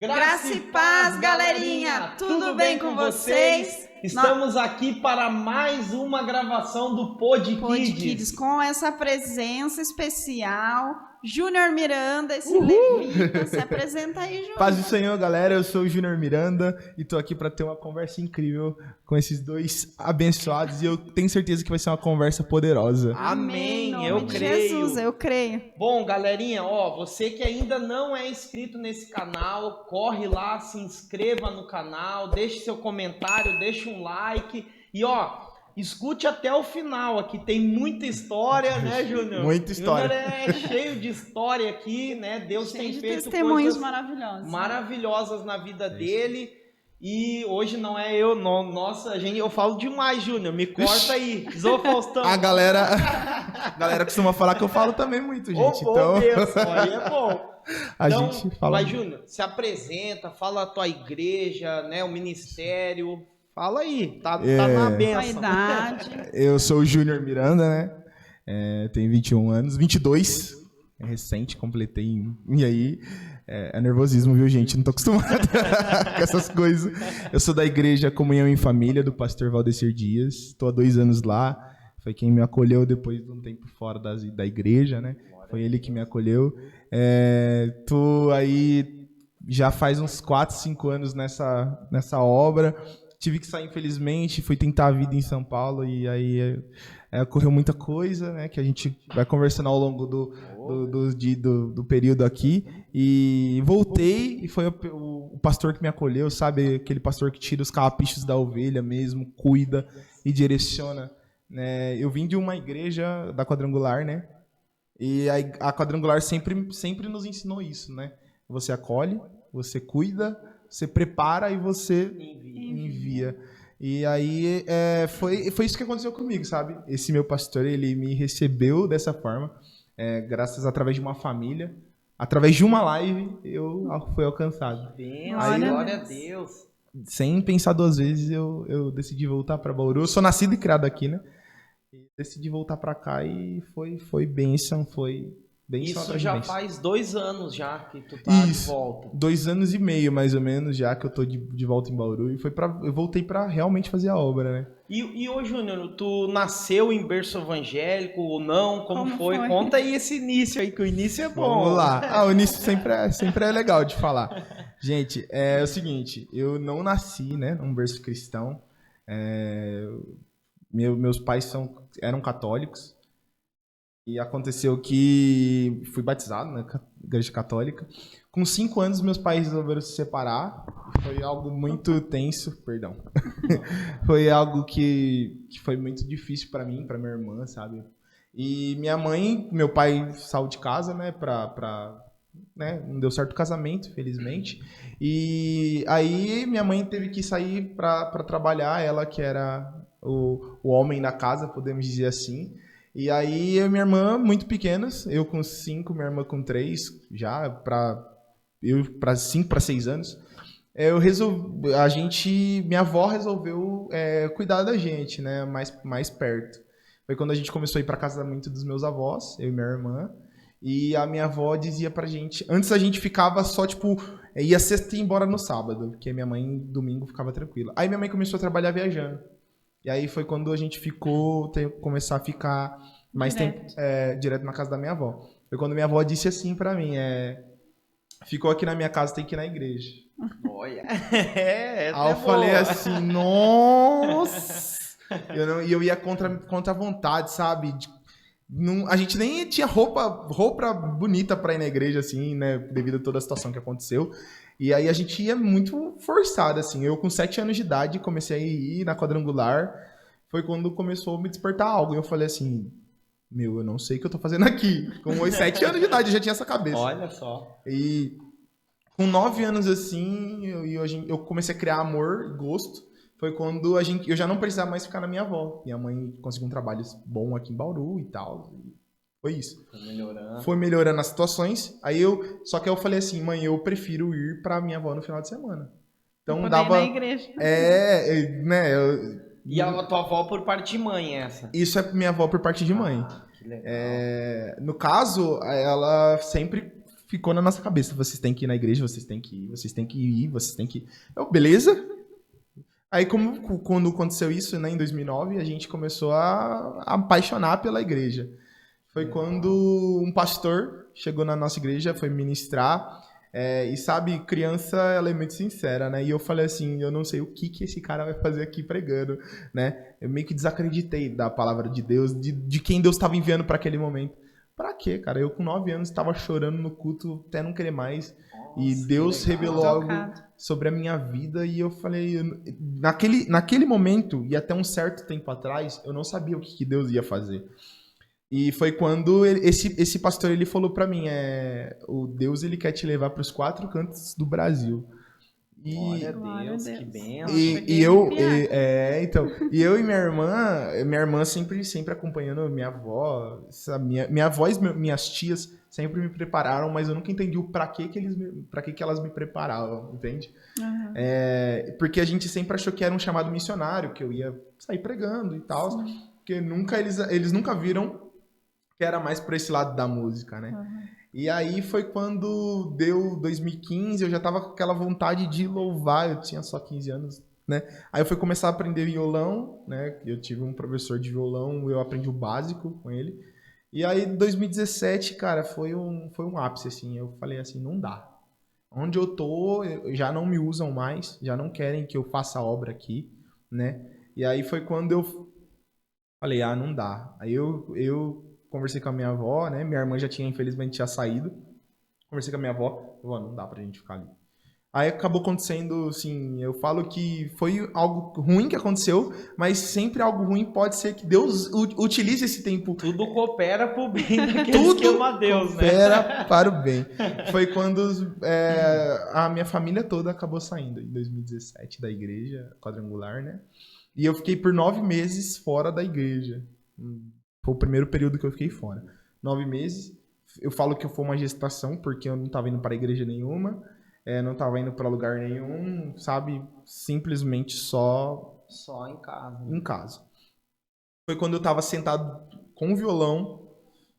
Graça e paz, galerinha! Tudo bem com vocês? Estamos aqui para mais uma gravação do Pod Kids. Com essa presença especial, Júnior Miranda, esse levita. Se apresenta aí, Júnior. Paz do Senhor, galera. Eu sou o Júnior Miranda e tô aqui para ter uma conversa incrível com esses dois abençoados e eu tenho certeza que vai ser uma conversa poderosa. Amém. Eu creio. Jesus, eu creio. Bom, galerinha, você que ainda não é inscrito nesse canal, corre lá, se inscreva no canal, deixe seu comentário, deixe um like e escute até o final aqui, tem muita história, né, Júnior? Muita história. Júnior é cheio de história aqui, né? Deus Cheio tem de feito testemunhos coisas maravilhosas na vida dele. E hoje não é eu, não, nossa, eu falo demais, Júnior, me corta aí. Zô Faustão. A galera costuma falar que eu falo também muito, gente. Então, Deus, aí é bom. Então, gente fala. Mas, Júnior, se apresenta, fala a tua igreja, né, o ministério. Fala aí, tá na benção. A idade. Eu sou o Júnior Miranda, né? Tenho 21 anos, 22. É recente, completei. E aí, é nervosismo, viu, gente? Não tô acostumado com essas coisas. Eu sou da igreja Comunhão em Família, do pastor Valdecir Dias. Tô há 2 anos lá. Foi quem me acolheu depois de um tempo fora da igreja, né? Foi ele que me acolheu. Tô aí já faz uns 4, 5 anos nessa obra. Tive que sair, infelizmente, fui tentar a vida em São Paulo e aí ocorreu muita coisa, né, que a gente vai conversando ao longo do período aqui. E voltei e foi o pastor que me acolheu, sabe? Aquele pastor que tira os carrapichos da ovelha mesmo, cuida e direciona. Eu vim de uma igreja da Quadrangular, né? E a Quadrangular sempre nos ensinou isso, né? Você acolhe, você cuida, você prepara e você envia. E aí foi isso que aconteceu comigo, sabe? Esse meu pastor, ele me recebeu dessa forma, através de uma família, através de uma live, eu fui alcançado. Glória a Deus. Sem pensar 2 vezes, eu decidi voltar para Bauru. Eu sou nascido e criado aqui, né? E decidi voltar para cá e foi bênção, foi bênção. Isso já faz 2 anos já que tu tá de volta. 2 anos e meio, mais ou menos, já que eu tô de volta em Bauru. E eu voltei para realmente fazer a obra, né? E ô, Júnior, tu nasceu em berço evangélico ou não? Como foi? Conta aí esse início aí, que o início é bom. Vamos lá. O início sempre é legal de falar. Gente, é o seguinte, eu não nasci, né, num berço cristão. Meus pais eram católicos. E aconteceu que fui batizado na igreja católica. Com 5 anos, meus pais resolveram se separar. Foi algo muito tenso, perdão. Foi algo que foi muito difícil para mim, para minha irmã, sabe? E meu pai saiu de casa, né, né, não deu certo o casamento, felizmente. E aí minha mãe teve que sair para trabalhar, ela que era o homem da casa, podemos dizer assim. E aí eu e minha irmã, muito pequenas, eu com 5, minha irmã com 3, já para 5 para 6 anos, minha avó resolveu cuidar da gente, né, mais perto. Foi quando a gente começou a ir para casamento dos meus avós, eu e minha irmã, e a minha avó dizia pra gente, antes a gente ficava só, ia sexta e ia embora no sábado, porque minha mãe domingo ficava tranquila. Aí minha mãe começou a trabalhar viajando. E aí foi quando a gente começar a ficar mais tempo direto na casa da minha avó. Foi quando minha avó disse assim pra mim, ficou aqui na minha casa, tem que ir na igreja. Olha, aí eu falei assim, nossa! E eu ia contra a vontade, sabe? A gente nem tinha roupa bonita pra ir na igreja, assim, né? Devido a toda a situação que aconteceu. E aí a gente ia muito forçado, assim. Eu com 7 anos de idade comecei a ir na Quadrangular. Foi quando começou a me despertar algo. E eu falei assim, eu não sei o que eu tô fazendo aqui. Com 7 anos de idade eu já tinha essa cabeça. Olha só. E com 9 anos, assim, eu comecei a criar amor e gosto. Foi quando eu já não precisava mais ficar na minha avó. Minha mãe conseguiu um trabalho bom aqui em Bauru e tal. Foi isso. Foi melhorando as situações. Só que eu falei assim, mãe, eu prefiro ir pra minha avó no final de semana. Então dava. Ir na igreja. Né? E a tua avó por parte de mãe, essa? Isso é minha avó por parte de mãe. Que legal. No caso, ela sempre ficou na nossa cabeça. Vocês têm que ir na igreja, vocês têm que ir, vocês têm que ir, vocês têm que ir. Eu, beleza? Aí, quando aconteceu isso, né, em 2009, a gente começou a apaixonar pela igreja. Foi quando um pastor chegou na nossa igreja, foi ministrar. E sabe, criança, ela é muito sincera, né? E eu falei assim, eu não sei o que esse cara vai fazer aqui pregando, né? Eu meio que desacreditei da palavra de Deus, de quem Deus estava enviando para aquele momento. Pra quê, cara? Eu com 9 anos estava chorando no culto, até não querer mais. Nossa, e Deus revelou algo sobre a minha vida e eu falei... Naquele momento, e até um certo tempo atrás, eu não sabia o que Deus ia fazer. E foi quando esse pastor ele falou pra mim, o Deus ele quer te levar para os 4 cantos do Brasil. Glória a Deus, que benção. E eu e minha irmã sempre acompanhando minha avó, minha avó e minhas tias sempre me prepararam, mas eu nunca entendi o pra que elas me preparavam, entende? Uhum. Porque a gente sempre achou que era um chamado missionário, que eu ia sair pregando e tal, porque eles nunca viram que era mais por esse lado da música, né? Uhum. E aí foi quando deu 2015, eu já tava com aquela vontade de louvar, eu tinha só 15 anos, né? Aí eu fui começar a aprender violão, né? Eu tive um professor de violão, eu aprendi o básico com ele. E aí 2017, cara, foi um ápice, assim, eu falei assim, não dá. Onde eu tô, já não me usam mais, já não querem que eu faça obra aqui, né? E aí foi quando eu falei, não dá. Aí eu conversei com a minha avó, né? Minha irmã infelizmente, tinha saído. Conversei com a minha avó. Não dá pra gente ficar ali. Aí acabou acontecendo, assim, eu falo que foi algo ruim que aconteceu, mas sempre algo ruim pode ser que Deus utilize esse tempo. Tudo coopera pro bem daqueles que amam a Deus, né? Tudo coopera para o bem. Foi quando a minha família toda acabou saindo, em 2017, da igreja quadrangular, né? E eu fiquei por 9 meses fora da igreja. Foi o primeiro período que eu fiquei fora. 9 meses. Eu falo que foi uma gestação, porque eu não estava indo para igreja nenhuma, não estava indo para lugar nenhum, sabe? Simplesmente só em casa. Em casa. Foi quando eu estava sentado com o violão,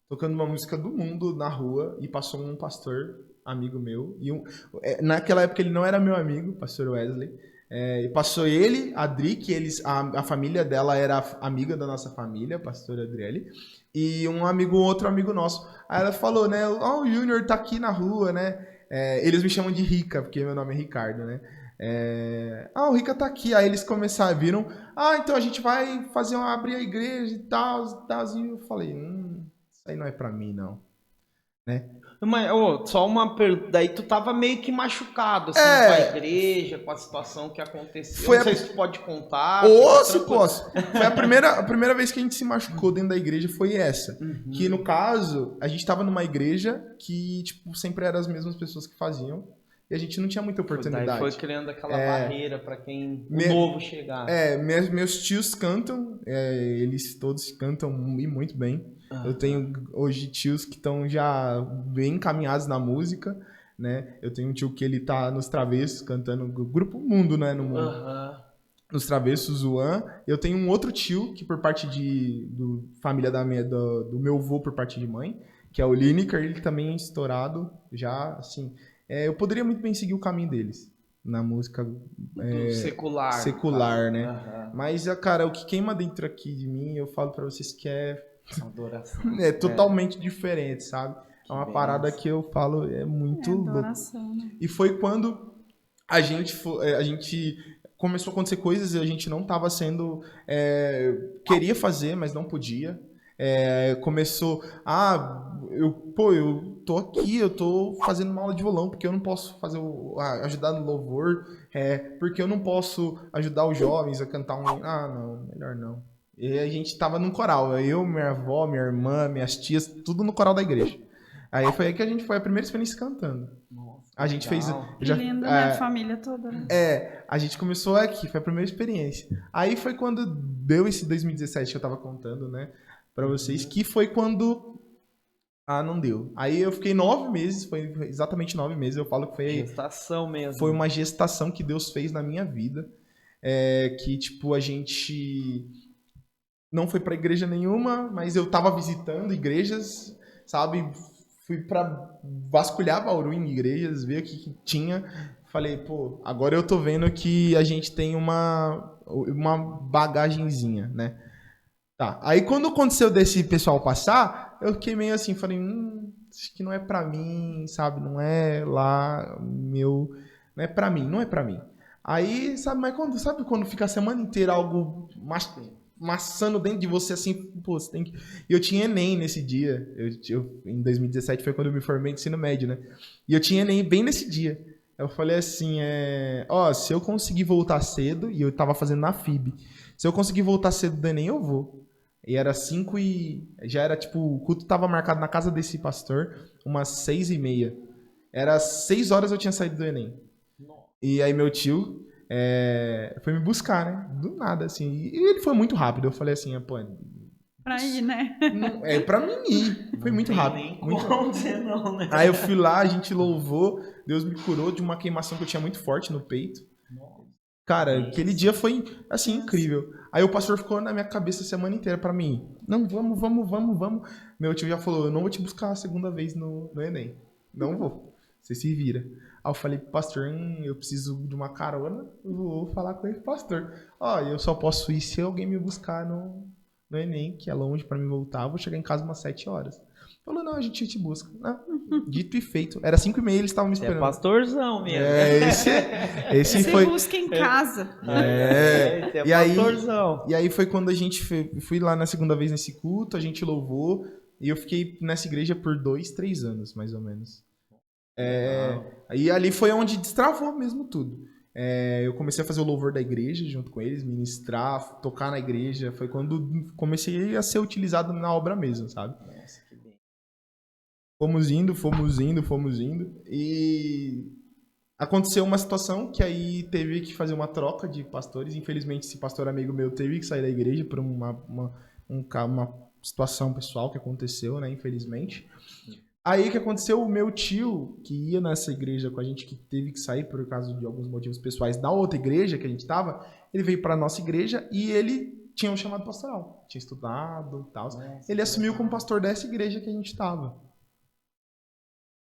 tocando uma música do mundo na rua, e passou um pastor, amigo meu. Naquela época ele não era meu amigo, pastor Wesley. E passou ele, a Adri, que a família dela era amiga da nossa família, a pastora Adriele, e outro amigo nosso. Aí ela falou, né, o Júnior tá aqui na rua, né, eles me chamam de Rica, porque meu nome é Ricardo, né, o Rica tá aqui. Aí eles viram, então a gente vai abrir a igreja e tal, e eu falei, isso aí não é pra mim, não, né. Mas, só uma pergunta, daí tu tava meio que machucado, assim, com a igreja, com a situação que aconteceu. Não sei se tu pode contar. Se posso. Foi a primeira vez que a gente se machucou dentro da igreja, foi essa. Uhum. Que, no caso, a gente tava numa igreja que, tipo, sempre eram as mesmas pessoas que faziam. E a gente não tinha muita oportunidade. Daí foi criando aquela barreira pra quem novo chegar. Meus tios cantam, eles todos cantam muito bem. Uhum. Eu tenho hoje tios que estão já bem encaminhados na música, né? Eu tenho um tio que ele tá nos Travessos cantando Grupo Mundo, né? No mundo. Uhum. Nos Travessos, Zuan. Eu tenho um outro tio que por parte do família do meu avô por parte de mãe, que é o Lineker, ele também é estourado já, assim. Eu poderia muito bem seguir o caminho deles na música secular, né? Uhum. Mas, cara, o que queima dentro aqui de mim, eu falo pra vocês que adoração. É totalmente diferente, sabe? É uma parada que eu falo, muito adoração, louco. Né? E foi quando a gente começou a acontecer coisas e a gente não tava sendo... queria fazer, mas não podia. Começou... eu tô aqui, eu tô fazendo uma aula de violão, porque eu não posso ajudar no louvor, porque eu não posso ajudar os jovens a cantar não, melhor não. E a gente tava num coral, eu, minha avó, minha irmã, minhas tias, tudo no coral da igreja. Aí foi aí que a gente foi a primeira experiência cantando. Nossa, a gente fez... Que lindo, né? A família toda, né? A gente começou aqui, foi a primeira experiência. Aí foi quando deu esse 2017 que eu tava contando, né, pra vocês, que foi quando... não deu. Aí eu fiquei 9 meses, foi exatamente 9 meses, eu falo que foi... Gestação mesmo. Foi uma gestação que Deus fez na minha vida, que, tipo, a gente... não foi pra igreja nenhuma, mas eu tava visitando igrejas, sabe? Fui pra vasculhar Bauru em igrejas, ver o que tinha. Falei, pô, agora eu tô vendo que a gente tem uma bagagenzinha, né? Tá. Aí quando aconteceu desse pessoal passar, eu fiquei meio assim, falei, acho que não é pra mim, sabe? Não é lá meu, não é pra mim, não é pra mim. Aí, sabe quando fica a semana inteira algo maçando dentro de você assim, pô, você tem que... E eu tinha Enem nesse dia, em 2017 foi quando eu me formei em ensino médio, né? E eu tinha Enem bem nesse dia. Eu falei assim, se eu conseguir voltar cedo, e eu tava fazendo na FIB, se eu conseguir voltar cedo do Enem, eu vou. E era 5 e... Já era, tipo, o culto tava marcado na casa desse pastor, umas 6:30. Era 6 horas eu tinha saído do Enem. E aí meu tio foi me buscar, né? Do nada, assim. E ele foi muito rápido. Eu falei assim, pô... Pra ir, né? É pra mim ir. Foi muito rápido. Nem Muito como dizer não, né? Aí eu fui lá, a gente louvou. Deus me curou de uma queimação que eu tinha muito forte no peito. Cara, aquele dia foi, assim, incrível. Aí o pastor ficou na minha cabeça a semana inteira pra mim. Não, vamos. Meu tio já falou, eu não vou te buscar a segunda vez no Enem. Não vou. Você se vira. Aí eu falei, pastor, eu preciso de uma carona. Eu vou falar com ele, pastor. Eu só posso ir se alguém me buscar no Enem, que é longe pra mim voltar. Eu vou chegar em casa umas 7 horas. Falou, não, a gente te busca. Dito e feito. Era 5:30, eles estavam me esperando. É pastorzão mesmo. Esse Você foi... busca em casa. Esse é pastorzão. E aí foi quando a gente fui lá na segunda vez nesse culto, a gente louvou, e eu fiquei nessa igreja por 2-3 anos, mais ou menos. E ali foi onde destravou mesmo tudo. Eu comecei a fazer o louvor da igreja junto com eles, ministrar, tocar na igreja. Foi quando comecei a ser utilizado na obra mesmo, sabe? Nossa, que bem. Fomos indo. E aconteceu uma situação que aí teve que fazer uma troca de pastores. Infelizmente, esse pastor amigo meu teve que sair da igreja por uma situação pessoal que aconteceu, né? Infelizmente. Aí o que aconteceu, o meu tio, que ia nessa igreja com a gente, que teve que sair por causa de alguns motivos pessoais da outra igreja que a gente tava, ele veio pra nossa igreja e ele tinha um chamado pastoral. Tinha estudado e tal. Ele assumiu como pastor dessa igreja que a gente tava.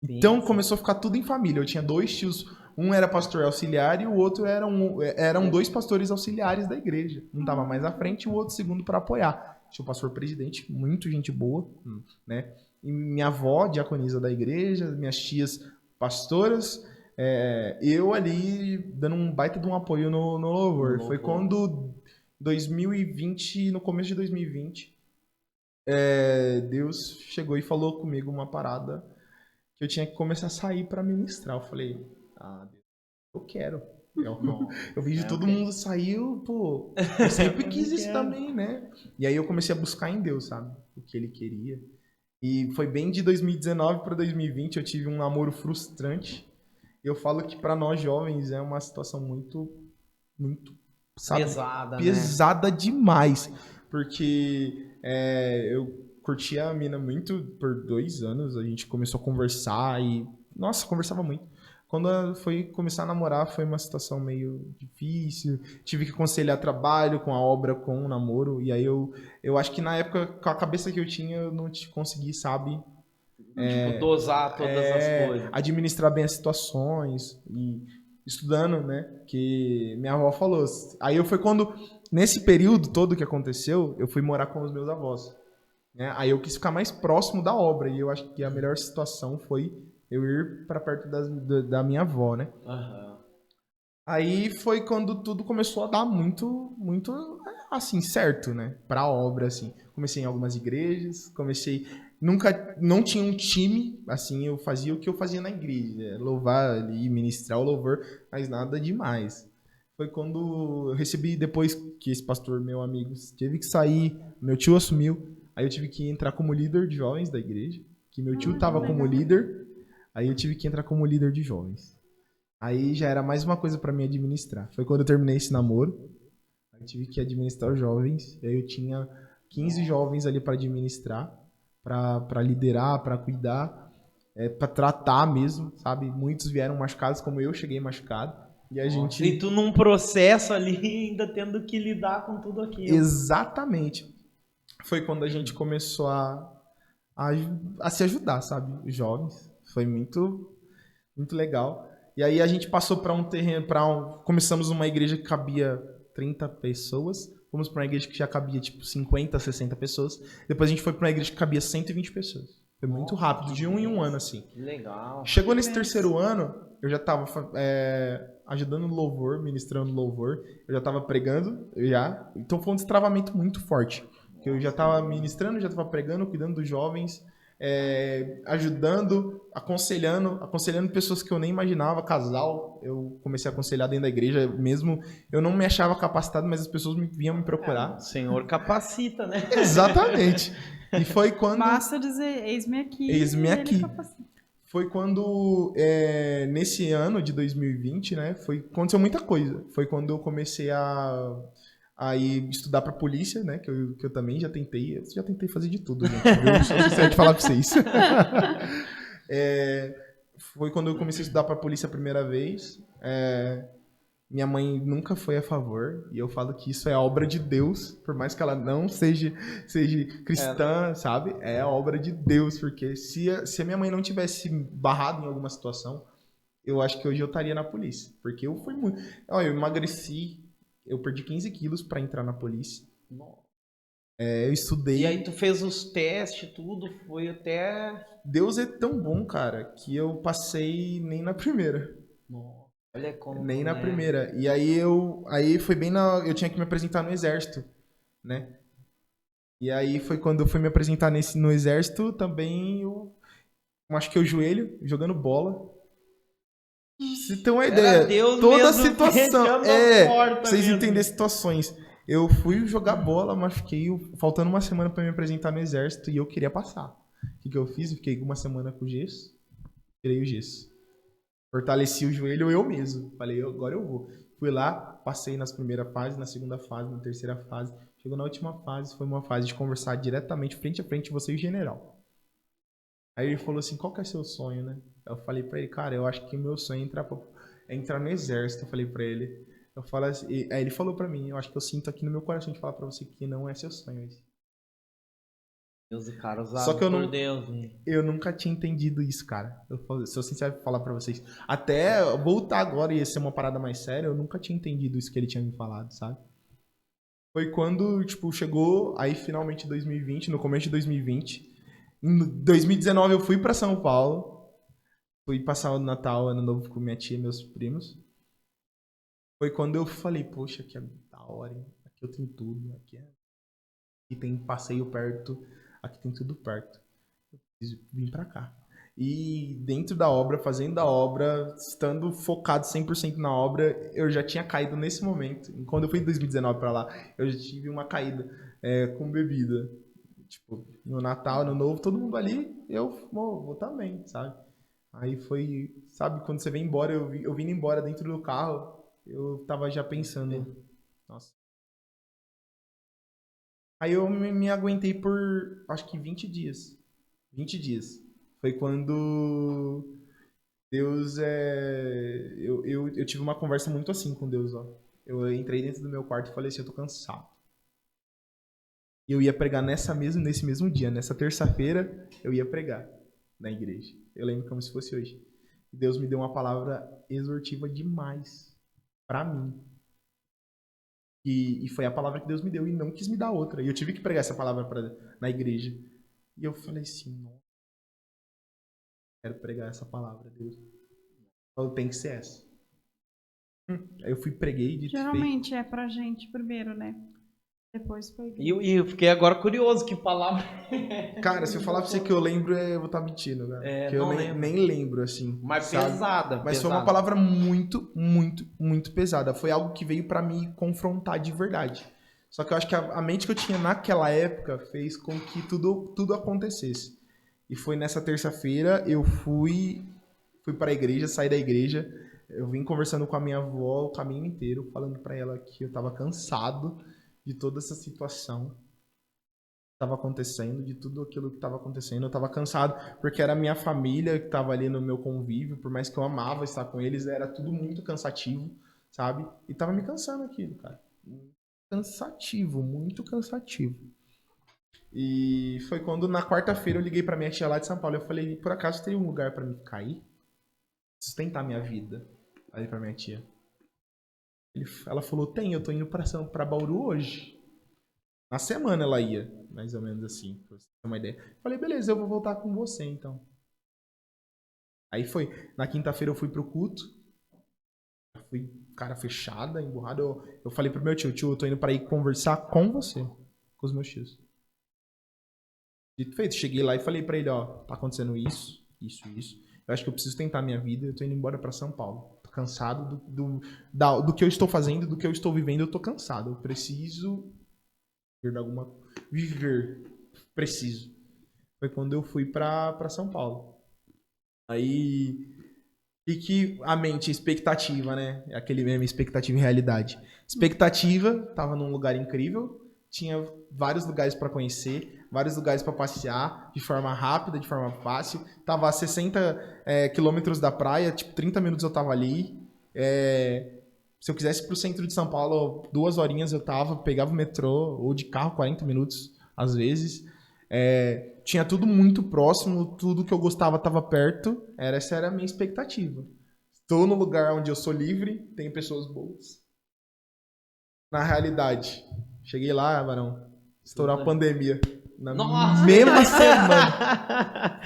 Então começou a ficar tudo em família. Eu tinha 2 tios, um era pastor auxiliar e o outro eram 2 pastores auxiliares da igreja. Um tava mais à frente e o outro segundo para apoiar. Tinha o pastor presidente, muito gente boa, né? E minha avó, diaconisa da igreja, minhas tias pastoras, eu ali dando um baita de um apoio no louvor. Foi quando 2020, no começo de 2020, Deus chegou e falou comigo uma parada que eu tinha que começar a sair para ministrar. Eu falei, Deus, eu quero. Eu vi todo mundo saiu, pô, eu sempre quis isso também, né? E aí eu comecei a buscar em Deus, sabe? O que ele queria. E foi bem de 2019 para 2020, eu tive um namoro frustrante. Eu falo que para nós jovens é uma situação muito, sabe? Pesada demais. Porque eu curti a mina muito por 2 anos, a gente começou a conversar e, nossa, conversava muito. Quando foi começar a namorar, foi uma situação meio difícil. Tive que conciliar trabalho com a obra, com o namoro. E aí eu acho que na época, com a cabeça que eu tinha, eu não consegui, sabe? Dosar todas as coisas. Administrar bem as situações. E estudando, né? Que minha avó falou. Aí foi quando, nesse período todo que aconteceu, eu fui morar com os meus avós. Né? Aí eu quis ficar mais próximo da obra. E eu acho que a melhor situação foi eu ir para perto da minha avó, né? Uhum. Aí foi quando tudo começou a dar muito, assim, certo, né? Pra obra, assim. Comecei em algumas igrejas, não tinha um time, assim, eu fazia o que eu fazia na igreja, louvar ali, ministrar o louvor, mas nada demais. Foi quando eu recebi, depois que esse pastor, meu amigo, teve que sair, meu tio assumiu, aí eu tive que entrar como líder de jovens da igreja, que meu tio tava como líder. Aí eu tive que entrar como líder de jovens. Aí já era mais uma coisa pra mim administrar. Foi quando eu terminei esse namoro. Aí eu tive que administrar os jovens. E aí eu tinha 15 jovens ali pra administrar, pra liderar, pra cuidar, pra tratar mesmo, sabe? Muitos vieram machucados, como eu cheguei machucado. E a gente... E tu num processo ali, ainda tendo que lidar com tudo aquilo. Exatamente. foi quando a gente começou a se ajudar, sabe? Os jovens. Foi muito, muito legal. E aí a gente passou para um terreno, começamos uma igreja que cabia 30 pessoas. Fomos para uma igreja que já cabia tipo 50, 60 pessoas. Depois a gente foi para uma igreja que cabia 120 pessoas. Foi muito rápido, de um em um ano, assim. Que legal. Chegou nesse terceiro ano, eu já estava ajudando no louvor, ministrando louvor. Eu já estava pregando, Então foi um destravamento muito forte. Que eu já estava ministrando, já estava pregando, cuidando dos jovens, ajudando, aconselhando pessoas que eu nem imaginava, casal. Eu comecei a aconselhar dentro da igreja, mesmo eu não me achava capacitado, mas as pessoas vinham me procurar. O Senhor capacita, né? Exatamente. E foi quando... Basta dizer, eis-me aqui. Eis-me e aqui. ele capacita. Foi quando, nesse ano de 2020, né, aconteceu muita coisa. Foi quando eu comecei a ir estudar pra polícia, né, que eu também já tentei. Eu já tentei fazer de tudo, gente. Eu sou sincero de falar pra vocês. Foi quando eu comecei a estudar pra polícia a primeira vez. Minha mãe nunca foi a favor, e eu falo que isso é obra de Deus, por mais que ela não seja cristã, sabe? É a obra de Deus, porque se a minha mãe não tivesse barrado em alguma situação, eu acho que hoje eu estaria na polícia. Porque eu fui muito... Olha, eu emagreci, eu perdi 15 quilos pra entrar na polícia. Eu estudei... E aí tu fez os testes, tudo, foi até... Deus é tão bom, cara, que eu passei nem na primeira. Nossa. Olha como, Nem na primeira. E aí foi bem eu tinha que me apresentar no exército, né? E aí foi quando eu fui me apresentar no exército, também eu machuquei o joelho jogando bola. Se tem uma ideia, Deus toda a mesmo situação, fechando a porta pra vocês mesmo. entenderem situações. Eu fui jogar bola, machuquei, faltando uma semana pra me apresentar no exército e eu queria passar. O que eu fiz? Eu fiquei uma semana com gesso, tirei o gesso. Fortaleci o joelho eu mesmo. Falei, agora eu vou. Fui lá, passei nas primeiras fases, na segunda fase, na terceira fase. Chegou na última fase, foi uma fase de conversar diretamente, frente a frente, você e o general. Aí ele falou assim, qual que é seu sonho, né? Eu falei pra ele, cara, eu acho que o meu sonho é entrar no exército. Eu falei pra ele. Eu falo assim, aí ele falou pra mim, eu acho que eu sinto aqui no meu coração de falar pra você que não é seu sonho esse. Deus, cara, usado Só que por Deus. Eu nunca tinha entendido isso, cara. Eu sou sincero pra falar pra vocês. Até voltar agora e ser uma parada mais séria, eu nunca tinha entendido isso que ele tinha me falado, sabe? Foi quando, tipo, chegou aí finalmente 2020, no começo de 2020. Em 2019 eu fui pra São Paulo. Fui passar o Natal, Ano Novo com minha tia e meus primos. Foi quando eu falei, poxa, aqui é da hora, hein? Aqui eu tenho tudo, aqui tem passeio perto. Aqui tem tudo perto. Eu preciso vir pra cá. E dentro da obra, fazendo a obra, estando focado 100% na obra, eu já tinha caído nesse momento. Quando eu fui em 2019 pra lá, eu já tive uma caída com bebida. Tipo, no Natal, no Novo, todo mundo ali, eu vou também, sabe? Aí foi, sabe, quando você vem embora, eu vindo embora dentro do carro, eu tava já pensando, nossa. Aí eu me aguentei por, acho que 20 dias. 20 dias. Foi quando Deus eu tive uma conversa muito assim com Deus, ó. Eu entrei dentro do meu quarto e falei assim, eu tô cansado. E eu ia pregar nesse mesmo dia, nessa terça-feira, eu ia pregar na igreja. Eu lembro como se fosse hoje. Deus me deu uma palavra exortiva demais pra mim. E foi a palavra que Deus me deu e não quis me dar outra. E eu tive que pregar essa palavra na igreja. E eu falei assim, não, quero pregar essa palavra, Deus. Então tem que ser essa. Aí eu fui, preguei. Geralmente é pra gente primeiro, né? Depois foi. E eu fiquei agora curioso, que palavra. Cara, se eu falar pra você que eu lembro, eu vou estar mentindo, né? Porque eu nem lembro, assim. Mas sabe? pesada. Mas foi uma palavra muito, muito, muito pesada. Foi algo que veio pra me confrontar de verdade. Só que eu acho que a mente que eu tinha naquela época fez com que tudo acontecesse. E foi nessa terça-feira, eu fui pra igreja, saí da igreja. Eu vim conversando com a minha avó o caminho inteiro, falando pra ela que eu tava cansado de toda essa situação que estava acontecendo, de tudo aquilo que estava acontecendo. Eu estava cansado, porque era a minha família que estava ali no meu convívio, por mais que eu amava estar com eles, era tudo muito cansativo, sabe? E tava me cansando aquilo, cara. Cansativo, muito cansativo. E foi quando na quarta-feira eu liguei pra minha tia lá de São Paulo. Eu falei, por acaso tem um lugar pra mim cair? Sustentar minha vida. Aí pra minha tia. Ela falou, tem, eu tô indo pra Bauru hoje. Na semana ela ia, mais ou menos assim, pra você ter uma ideia. Falei, beleza, eu vou voltar com você então. Aí foi. Na quinta-feira eu fui pro culto. Fui cara fechada, emburrada. Eu falei pro meu tio, eu tô indo pra ir conversar com você. Com os meus tios. Dito e feito, cheguei lá e falei pra ele, ó, tá acontecendo isso, isso, isso. Eu acho que eu preciso tentar a minha vida, eu tô indo embora pra São Paulo. Tô cansado do que eu estou fazendo, do que eu estou vivendo, eu tô cansado. Eu preciso viver. Preciso. Foi quando eu fui pra São Paulo. Aí, que a mente, expectativa, né? É aquele meme, expectativa e realidade. Expectativa, tava num lugar incrível, tinha vários lugares pra conhecer, vários lugares pra passear, de forma rápida, de forma fácil. Tava a 60 quilômetros da praia, tipo, 30 minutos eu tava ali. Se eu quisesse ir pro centro de São Paulo, 2 horinhas eu tava, pegava o metrô, ou de carro, 40 minutos, às vezes. Tinha tudo muito próximo, tudo que eu gostava estava perto. Essa era a minha expectativa. Estou no lugar onde eu sou livre, tem pessoas boas. Na realidade, cheguei lá, Varão, estourou a pandemia. Na Nossa! mesma semana.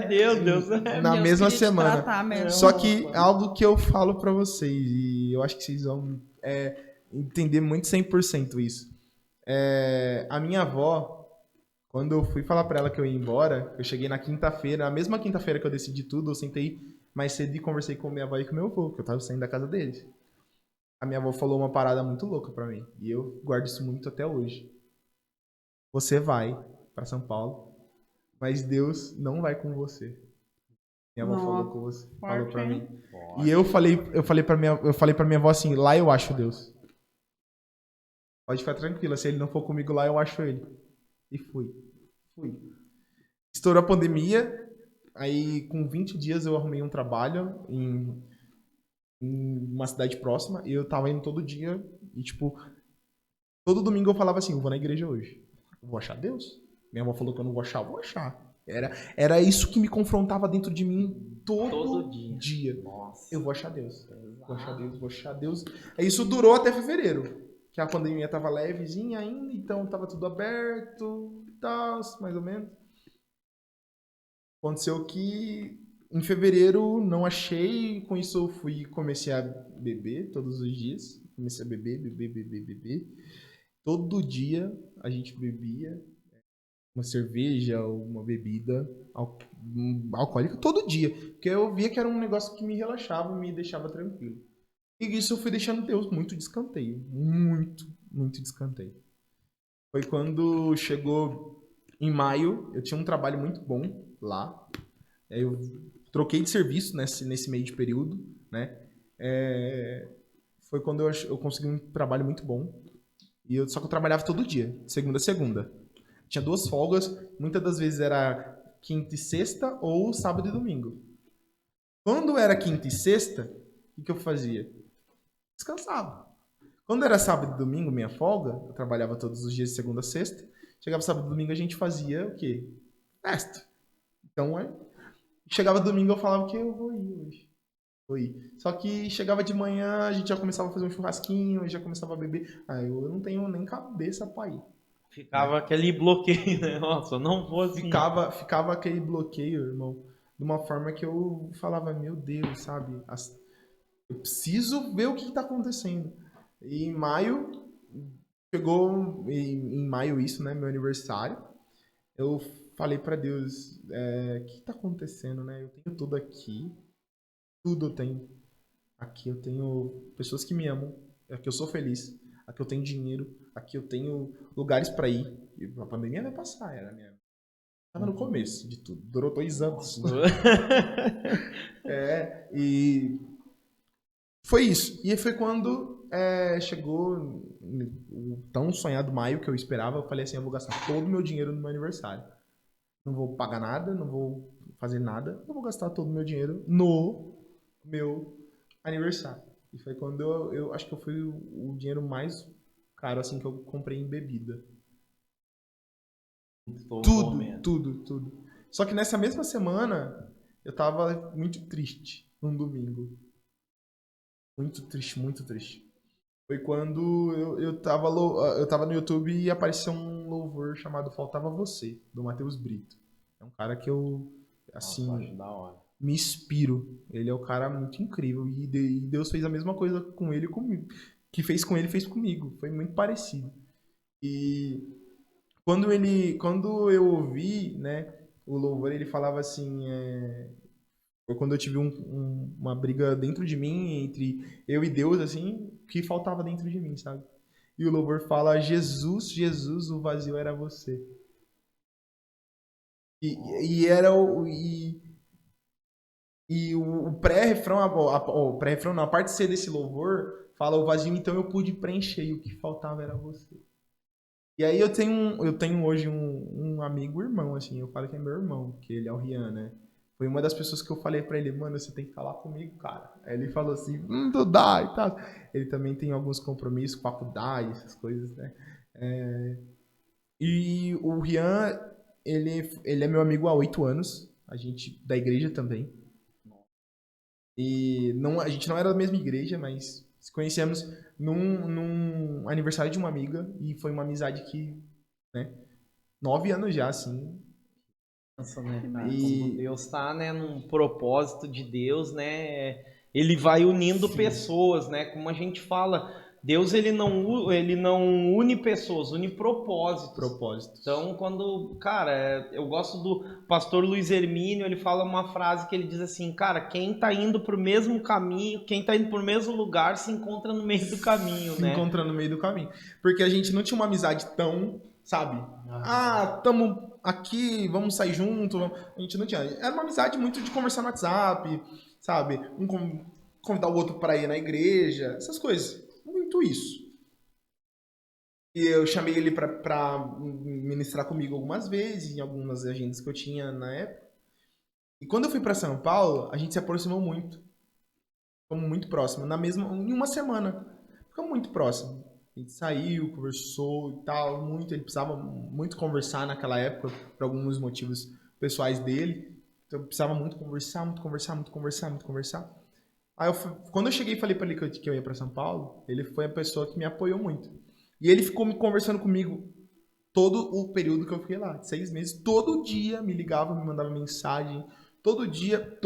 Deus. Na Deus mesma queria te semana. tratar mesmo. Só que algo que eu falo pra vocês, e eu acho que vocês vão entender muito 100% isso. A minha avó, quando eu fui falar pra ela que eu ia embora, eu cheguei na quinta-feira, na mesma quinta-feira que eu decidi tudo, eu sentei mais cedo e conversei com minha avó e com meu avô, que eu tava saindo da casa deles. A minha avó falou uma parada muito louca pra mim, e eu guardo isso muito até hoje. Você vai pra São Paulo, mas Deus não vai com você. Minha avó falou com você, falou pra mim. E eu falei pra minha avó assim, lá eu acho Deus. Pode ficar tranquila, se ele não for comigo lá, eu acho ele. E fui. Estourou a pandemia, aí com 20 dias eu arrumei um trabalho em uma cidade próxima, e eu tava indo todo dia, e tipo, todo domingo eu falava assim, eu vou na igreja hoje. Eu vou achar Deus? Minha avó falou que eu não vou achar, eu vou achar. Era isso que me confrontava dentro de mim todo dia. Nossa. Eu vou achar Deus. Vou achar Deus, vou achar Deus. Isso durou até fevereiro. Que a pandemia tava levezinha ainda, então tava tudo aberto e tal, mais ou menos. Aconteceu que em fevereiro não achei, com isso eu comecei a beber todos os dias. Comecei a beber. Todo dia a gente bebia uma cerveja ou uma bebida alcoólica todo dia. Porque eu via que era um negócio que me relaxava, me deixava tranquilo. E isso eu fui deixando Deus muito de escanteio. Muito de escanteio. Foi quando chegou em maio, eu tinha um trabalho muito bom lá. Eu troquei de serviço nesse meio de período, né? Foi quando eu consegui um trabalho muito bom. Só que eu trabalhava todo dia, de segunda a segunda. Tinha 2 folgas, muitas das vezes era quinta e sexta ou sábado e domingo. Quando era quinta e sexta, o que eu fazia? Descansava. Quando era sábado e domingo, minha folga, eu trabalhava todos os dias de segunda a sexta. Chegava sábado e domingo, a gente fazia o quê? Festa. Então, chegava domingo, eu falava que eu vou ir hoje. Vou ir. Só que chegava de manhã, a gente já começava a fazer um churrasquinho, já começava a beber. Eu não tenho nem cabeça pra ir. Ficava aquele bloqueio, né? Nossa, não vou assim. Ficava aquele bloqueio, irmão, de uma forma que eu falava, meu Deus, sabe? Eu preciso ver o que tá acontecendo. E em maio, chegou em maio isso, né? Meu aniversário. Eu falei pra Deus, o que tá acontecendo, né? Eu tenho tudo aqui. Tudo eu tenho. Aqui eu tenho pessoas que me amam. Aqui eu sou feliz. Aqui eu tenho dinheiro. Aqui eu tenho lugares pra ir. E a pandemia vai passar, era minha. Tava no começo de tudo. Durou 2 anos. E foi isso. E foi quando chegou o tão sonhado maio que eu esperava. Eu falei assim, eu vou gastar todo o meu dinheiro no meu aniversário. Não vou pagar nada, não vou fazer nada. Eu vou gastar todo o meu dinheiro no meu aniversário. E foi quando eu acho que foi o dinheiro mais caro assim que eu comprei em bebida. Tudo. Só que nessa mesma semana, eu tava muito triste, num domingo. Muito triste. Foi quando eu tava no YouTube e apareceu um louvor chamado Faltava Você, do Matheus Brito. É um cara que eu, assim, Nossa, da hora. me inspiro. Ele é um cara muito incrível. E Deus fez a mesma coisa com ele e comigo. Que fez com ele, fez comigo. Foi muito parecido. E quando eu ouvi, né, o louvor, ele falava assim, foi quando eu tive uma briga dentro de mim, entre eu e Deus, assim, que faltava dentro de mim, sabe? E o louvor fala, Jesus, Jesus, o vazio era você. E era o pré-refrão, o pré-refrão não, a parte C desse louvor fala o vazio, então eu pude preencher e o que faltava era você. E aí eu tenho hoje um amigo, irmão, assim, eu falo que é meu irmão, que ele é o Rian, né? Foi uma das pessoas que eu falei pra ele, mano, você tem que falar comigo, cara. Aí ele falou assim, não dá e tal. Ele também tem alguns compromissos, faculdade, essas coisas, né? E o Rian, ele é meu amigo há 8 anos, a gente, da igreja também. E a gente não era da mesma igreja, mas se conhecemos num aniversário de uma amiga e foi uma amizade que, né, 9 anos já, assim. Nossa, né? E- Como Deus tá, né, num propósito de Deus, né? Ele vai unindo Sim. pessoas, né? Como a gente fala, Deus ele não une pessoas, une propósitos. Propósitos. Então, cara, eu gosto do pastor Luiz Hermínio, ele fala uma frase que ele diz assim, cara, quem tá indo pro mesmo caminho, quem tá indo pro mesmo lugar se encontra no meio do caminho, se né? encontra no meio do caminho. Porque a gente não tinha uma amizade tão, sabe? Tamo aqui, vamos sair junto. A gente não tinha. Era uma amizade muito de conversar no WhatsApp, sabe? Convidar o outro para ir na igreja, essas coisas. Muito isso. E eu chamei ele pra ministrar comigo algumas vezes, em algumas agendas que eu tinha na época. E quando eu fui pra São Paulo, a gente se aproximou muito. Ficamos muito próximos. Em uma semana. Ficamos muito próximos. A gente saiu, conversou e tal, muito. Ele precisava muito conversar naquela época, por alguns motivos pessoais dele. Então, eu precisava muito conversar. Aí, quando eu cheguei e falei pra ele que eu ia pra São Paulo, ele foi a pessoa que me apoiou muito. E ele ficou me conversando comigo todo o período que eu fiquei lá, 6 meses. Todo dia me ligava, me mandava mensagem. Todo dia.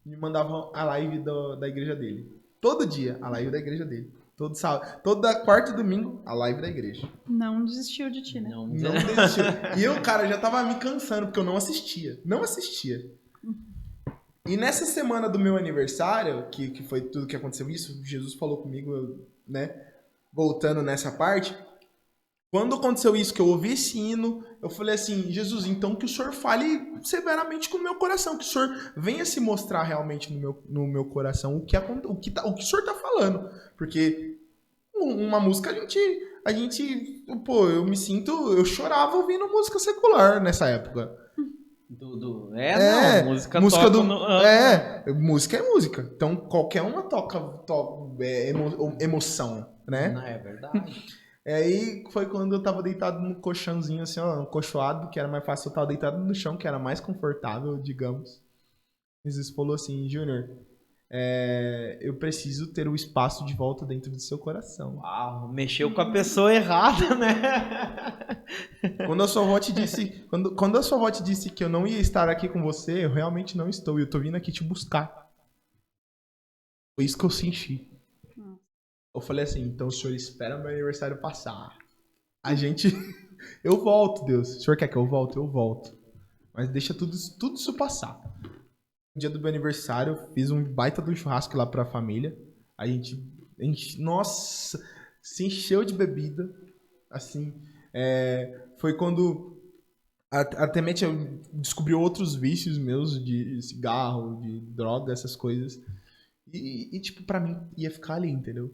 Me mandava a live da igreja dele. Todo dia, a live da igreja dele. Todo sábado, toda quarta e domingo, a live da igreja. Não desistiu de ti, né? Não, Não desistiu. E eu, cara, já tava me cansando, porque eu não assistia. E nessa semana do meu aniversário, que foi tudo que aconteceu isso, Jesus falou comigo, né? Voltando nessa parte. Quando aconteceu isso, que eu ouvi esse hino, eu falei assim, Jesus, então que o Senhor fale severamente com o meu coração, que o Senhor venha se mostrar realmente no meu coração o que o Senhor tá falando. Porque uma música eu chorava ouvindo música secular nessa época. Música música toca do, no... música é música. Então qualquer uma toca emoção, né? Não, é verdade. Aí foi quando eu tava deitado no colchãozinho, assim, ó, colchoado, que era mais fácil. Eu tava deitado no chão, que era mais confortável, digamos. Jesus falou assim, Júnior, eu preciso ter o espaço de volta dentro do seu coração. Uau, mexeu com a pessoa errada, né? Quando a sua avó te disse, quando a sua avó te disse que eu não ia estar aqui com você, eu realmente não estou. E eu tô vindo aqui te buscar. Foi isso que eu senti. Eu falei assim, então o senhor espera meu aniversário passar. Eu volto, Deus. O senhor quer que eu volte? Eu volto. Mas deixa tudo isso passar. No dia do meu aniversário, eu fiz um baita do churrasco lá pra família. A gente, nossa, se encheu de bebida. Assim, foi quando até eu descobri outros vícios meus de cigarro, de droga, essas coisas. E tipo, pra mim ia ficar ali, entendeu?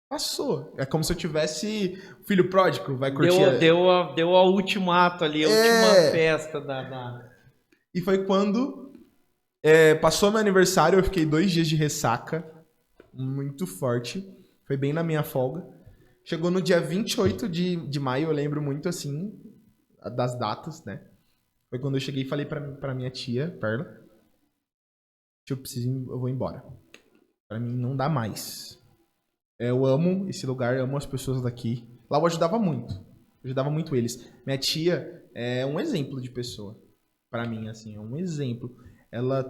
Passou. É como se eu tivesse filho pródigo, vai curtir. Deu a ultimato ali, a última festa da... E foi quando passou meu aniversário, eu fiquei 2 dias de ressaca, muito forte. Foi bem na minha folga. Chegou no dia 28 de maio, eu lembro muito assim, das datas, né? Foi quando eu cheguei e falei pra minha tia, Perla, eu vou embora. Pra mim não dá mais. Eu amo esse lugar, amo as pessoas daqui. Lá eu ajudava muito eles. Minha tia é um exemplo de pessoa. Pra mim, assim, é um exemplo.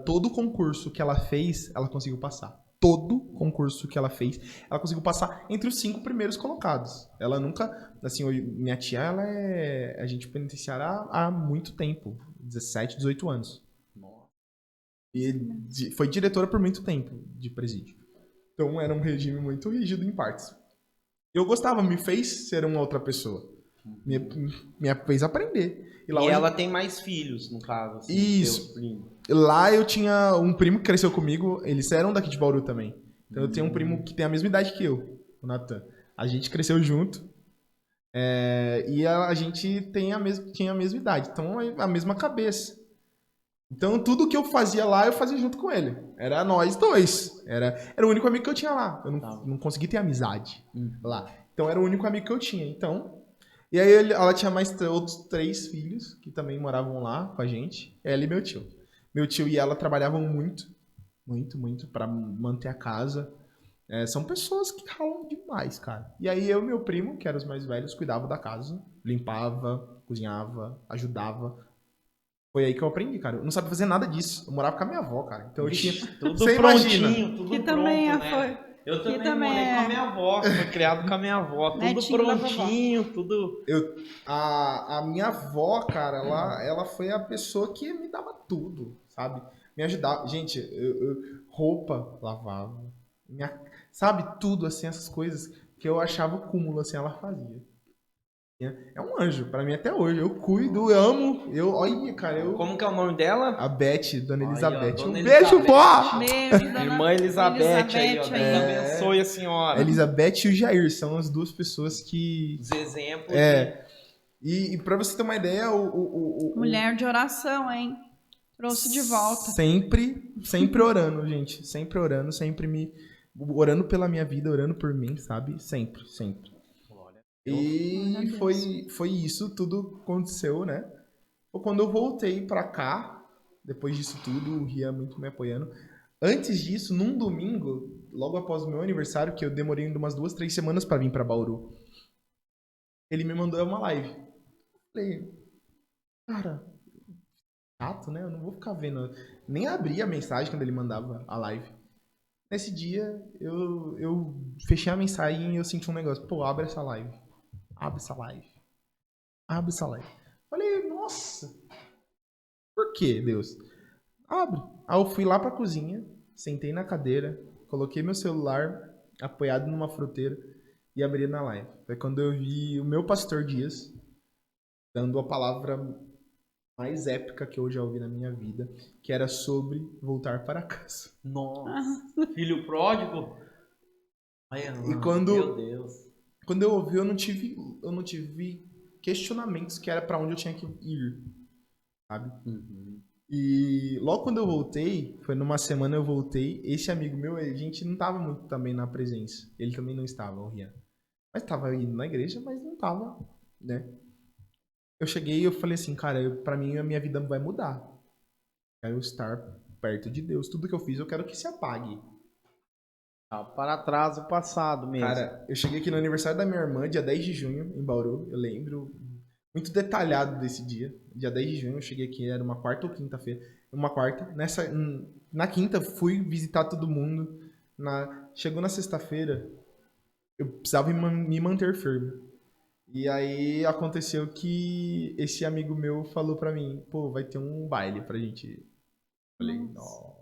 Todo concurso que ela fez, ela conseguiu passar. Todo concurso que ela fez, ela conseguiu passar entre os 5 primeiros colocados. Ela nunca, assim, minha tia, ela é agente penitenciária há muito tempo, 17, 18 anos. E foi diretora por muito tempo de presídio. Então era um regime muito rígido em partes. Eu gostava, me fez ser uma outra pessoa. Me fez aprender. E ela tem mais filhos, no caso. Assim, isso. Lá eu tinha um primo que cresceu comigo, eles eram daqui de Bauru também. Então eu tenho um primo que tem a mesma idade que eu, o Natan. A gente cresceu junto. E a gente tinha a mesma idade. Então a mesma cabeça. Então tudo que eu fazia lá, eu fazia junto com ele. Era nós dois. Era o único amigo que eu tinha lá. Eu não consegui ter amizade lá. Então era o único amigo que eu tinha. Então... E aí ela tinha mais outros 3 filhos que também moravam lá com a gente. Ela e meu tio. Meu tio e ela trabalhavam muito pra manter a casa. São pessoas que ralam demais, cara. E aí eu e meu primo, que eram os mais velhos, cuidavam da casa. Limpava, cozinhava, ajudava. Foi aí que eu aprendi, cara. Eu não sabia fazer nada disso. Eu morava com a minha avó, cara. Então eu tinha... Tudo Você prontinho, imagina. tudo Que pronto, também né? foi... Eu também também morei com a minha avó, fui criado com a minha avó, tudo Netinho da prontinho, tudo... A minha avó, cara, ela foi a pessoa que me dava tudo, sabe? Me ajudava. Gente, roupa lavava. Sabe, tudo, assim, essas coisas que eu achava o cúmulo, assim, ela fazia. É um anjo, pra mim até hoje. Eu cuido, eu amo. Olha, cara, Como que é o nome dela? A Beth, Dona Elizabeth. Dona Beijo, Elizabeth. vó! Beijo, dona Irmã Elizabeth aí, ó. aí. Deus abençoe a senhora. A Elizabeth e o Jair são as 2 pessoas que... Os exemplos. E pra você ter uma ideia, Mulher de oração, hein? Trouxe de volta. Sempre orando, gente. Sempre orando, orando pela minha vida, orando por mim, sabe? Sempre. E foi isso, tudo aconteceu, né? Quando eu voltei pra cá, depois disso tudo, o Ria muito me apoiando. Antes disso, num domingo, logo após o meu aniversário, que eu demorei ainda umas 2, 3 semanas pra vir pra Bauru, ele me mandou uma live. Falei, cara, chato, né? Eu não vou ficar vendo. Nem abri a mensagem quando ele mandava a live. Nesse dia, eu fechei a mensagem e eu senti um negócio. Pô, abre essa live. Falei, nossa. Por que, Deus? Abre. Aí eu fui lá pra cozinha, sentei na cadeira, coloquei meu celular apoiado numa fruteira e abri na live. Foi quando eu vi o meu pastor Dias dando a palavra mais épica que eu já ouvi na minha vida, que era sobre voltar para casa. Nossa. Filho pródigo? Meu Deus. Quando eu ouvi, eu não tive questionamentos que era para onde eu tinha que ir, sabe? E logo quando eu voltei, foi numa semana eu voltei, esse amigo meu, a gente não tava muito também na presença. Ele também não estava, o Rian. Mas tava indo na igreja, mas não tava, né? Eu cheguei e eu falei assim, cara, pra mim a minha vida vai mudar. Quero estar perto de Deus. Tudo que eu fiz, eu quero que se apague. Para trás o passado mesmo. Cara, eu cheguei aqui no aniversário da minha irmã, dia 10 de junho, em Bauru. Eu lembro muito detalhado desse dia. Dia 10 de junho, eu cheguei aqui, era uma quarta ou quinta-feira. Uma quarta. Na quinta, fui visitar todo mundo. Chegou na sexta-feira, eu precisava me manter firme. E aí aconteceu que esse amigo meu falou pra mim, pô, vai ter um baile pra gente ir. Falei, nossa.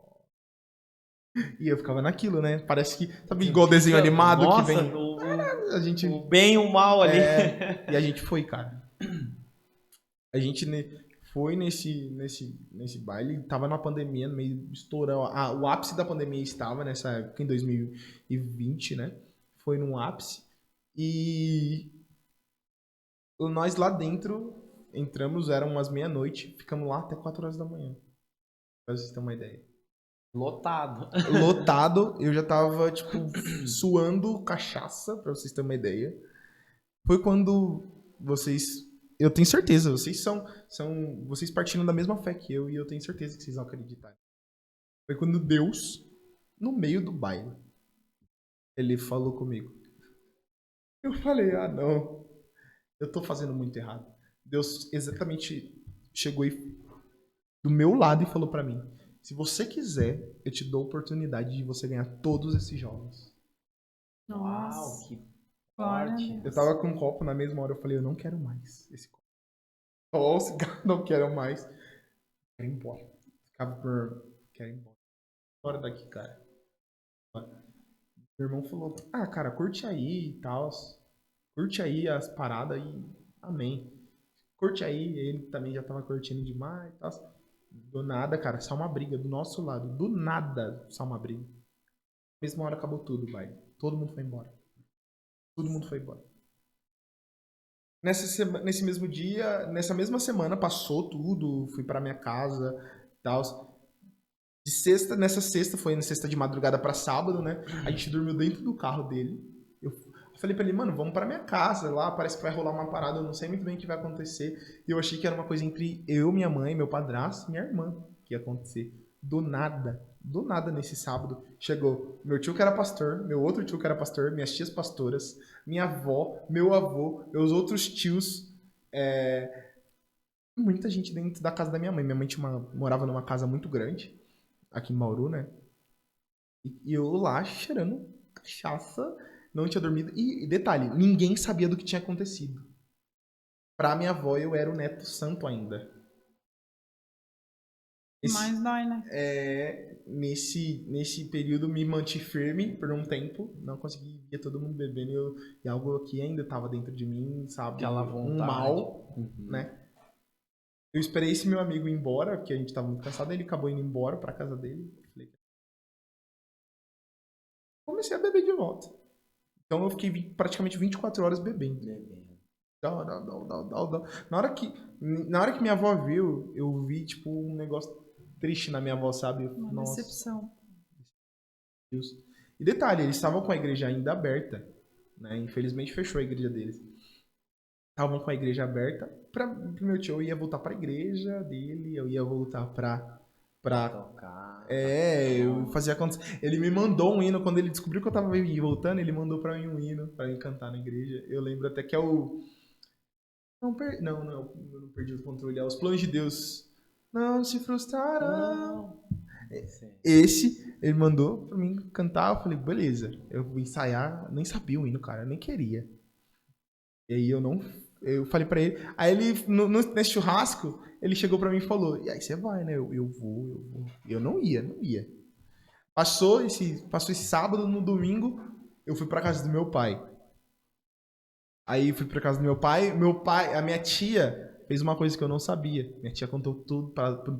E eu ficava naquilo, né? Parece que, sabe, igual desenho animado. Nossa, que vem. O bem e o mal ali. E a gente foi, cara. A gente foi nesse baile, tava na pandemia, meio estourando. O ápice da pandemia estava nessa época, em 2020, né? Foi num ápice. E nós lá dentro entramos, eram umas meia-noite, ficamos lá até 4 horas da manhã. Pra vocês terem uma ideia. Lotado, eu já tava, tipo, suando cachaça, pra vocês terem uma ideia. foi quando vocês... Eu tenho certeza, vocês vocês partiram da mesma fé que eu, e eu tenho certeza que vocês vão acreditar. Foi quando Deus, no meio do baile, ele falou comigo. Eu falei, não, eu tô fazendo muito errado. Deus exatamente chegou do meu lado e falou pra mim, se você quiser, eu te dou a oportunidade de você ganhar todos esses jogos. Uau, que Glória a forte. Deus. Eu tava com um copo, na mesma hora eu falei, eu não quero mais esse copo. Ó, o cigarro, não quero mais. Quero ir embora. Quero ir embora. Fora daqui, cara. Meu irmão falou, cara, curte aí e tal. Curte aí as paradas e amém. Curte aí, ele também já tava curtindo demais e tal. Do nada, cara, só uma briga do nosso lado. Do nada, só uma briga. Na mesma hora acabou tudo, vai. Todo mundo foi embora. Todo mundo foi embora. Nesse mesmo dia, nessa mesma semana, passou tudo, fui pra minha casa e tal. Nessa sexta, foi na sexta de madrugada pra sábado, né? A gente dormiu dentro do carro dele. Eu falei pra ele, mano, vamos pra minha casa lá, parece que vai rolar uma parada, eu não sei muito bem o que vai acontecer. E eu achei que era uma coisa entre eu, minha mãe, meu padrasto e minha irmã que ia acontecer. Do nada nesse sábado, chegou meu tio que era pastor, meu outro tio que era pastor, minhas tias pastoras, minha avó, meu avô, meus outros tios, muita gente dentro da casa da minha mãe. Minha mãe morava numa casa muito grande, aqui em Bauru, né? E eu lá cheirando cachaça, não tinha dormido. E detalhe, ninguém sabia do que tinha acontecido. Pra minha avó, eu era o neto santo ainda. Mais dói, né? Nesse período me mantive firme por um tempo. Não consegui ver todo mundo bebendo. E algo aqui ainda estava dentro de mim, sabe? Aquela vontade. Um mal, né? Eu esperei esse meu amigo ir embora, porque a gente tava muito cansado. Ele acabou indo embora pra casa dele. Comecei a beber de volta. Então eu fiquei praticamente 24 horas bebendo. Na hora que minha avó viu, eu vi tipo um negócio triste na minha avó, sabe? Uma Nossa, decepção. Deus. E detalhe, eles estavam com a igreja ainda aberta, né? Infelizmente fechou a igreja deles. Estavam com a igreja aberta. Pro meu tio, eu ia voltar pra igreja dele, eu ia voltar pra tocar. eu fazia acontecer. Ele me mandou um hino, quando ele descobriu que eu tava voltando, ele mandou pra mim um hino pra mim cantar na igreja. Eu lembro até que é o... eu não perdi o controle. É Os Planos de Deus. Não se frustrarão. Esse, ele mandou pra mim cantar. Eu falei, beleza. Eu vou ensaiar. Nem sabia o hino, cara. Eu nem queria. E aí eu falei pra ele. Aí ele, nesse churrasco, ele chegou pra mim e falou, e aí você vai, né? Eu vou. Eu não ia. Passou esse sábado, no domingo, eu fui pra casa do meu pai. Aí fui pra casa do meu pai, a minha tia fez uma coisa que eu não sabia. Minha tia contou tudo,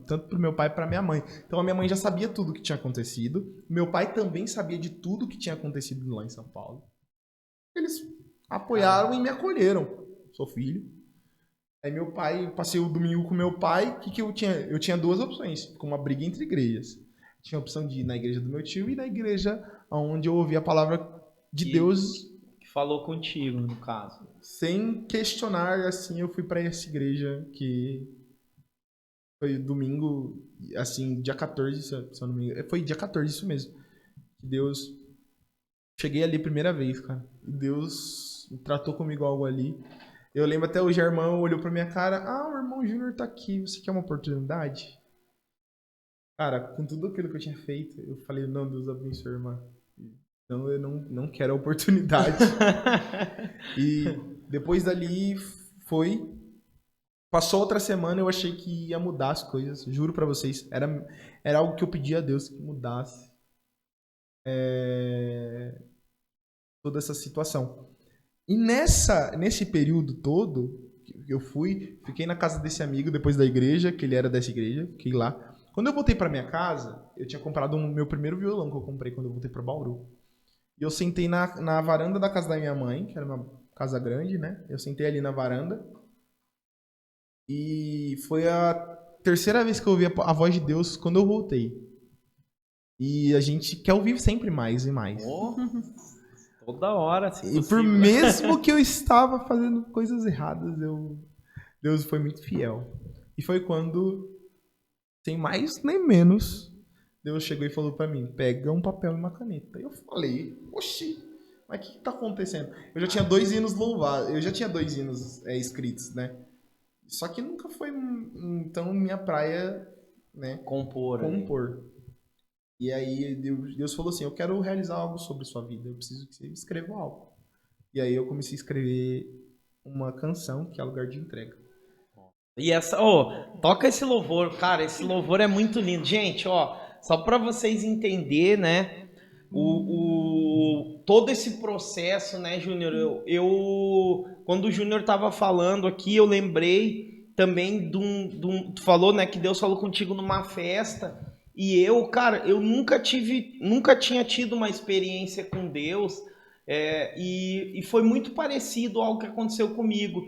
tanto pro meu pai e pra minha mãe. Então a minha mãe já sabia tudo que tinha acontecido. Meu pai também sabia de tudo que tinha acontecido lá em São Paulo. Eles apoiaram e me acolheram. Sou filho. Aí meu pai, passei o domingo com meu pai, o que eu tinha? Eu tinha duas opções, com uma briga entre igrejas. Tinha a opção de ir na igreja do meu tio e na igreja onde eu ouvi a palavra de Deus... falou contigo, no caso. Sem questionar, assim, eu fui pra essa igreja que foi domingo, assim, dia 14, se eu não me engano. Foi dia 14, isso mesmo. Que Deus... Cheguei ali a primeira vez, cara. E Deus tratou comigo algo ali. Eu lembro até hoje, a irmã olhou pra minha cara. O irmão Júnior tá aqui, você quer uma oportunidade? Cara, com tudo aquilo que eu tinha feito, eu falei, não, Deus abençoe, irmã. Então eu não quero a oportunidade. E depois dali passou outra semana, eu achei que ia mudar as coisas. Juro pra vocês. Era algo que eu pedi a Deus que mudasse. Toda essa situação. E nesse período todo, eu fiquei na casa desse amigo depois da igreja, que ele era dessa igreja, fiquei lá. Quando eu voltei pra minha casa, eu tinha comprado meu primeiro violão que eu comprei quando eu voltei pra Bauru. E eu sentei na varanda da casa da minha mãe, que era uma casa grande, né? Eu sentei ali na varanda. E foi a terceira vez que eu ouvi a voz de Deus quando eu voltei. E a gente quer ouvir sempre mais e mais. Toda hora, se E por possível. mesmo que eu estava fazendo coisas erradas, Deus foi muito fiel. E foi quando, sem mais nem menos, Deus chegou e falou pra mim, pega um papel e uma caneta. E eu falei, oxi, mas o que tá acontecendo? Eu já tinha 2 hinos louvados, eu já tinha 2 hinos escritos, né? Só que nunca foi, então, minha praia, né? Compor. ali. Compor. E aí Deus falou assim, eu quero realizar algo sobre sua vida, eu preciso que você escreva algo. E aí eu comecei a escrever uma canção que é Lugar de Entrega. E essa, toca esse louvor, cara, esse louvor é muito lindo. Gente, só pra vocês entenderem, né, todo esse processo, né, Júnior, quando o Júnior tava falando aqui, eu lembrei também tu falou, né, que Deus falou contigo numa festa, e cara, eu nunca tinha tido uma experiência com Deus, e foi muito parecido ao que aconteceu comigo.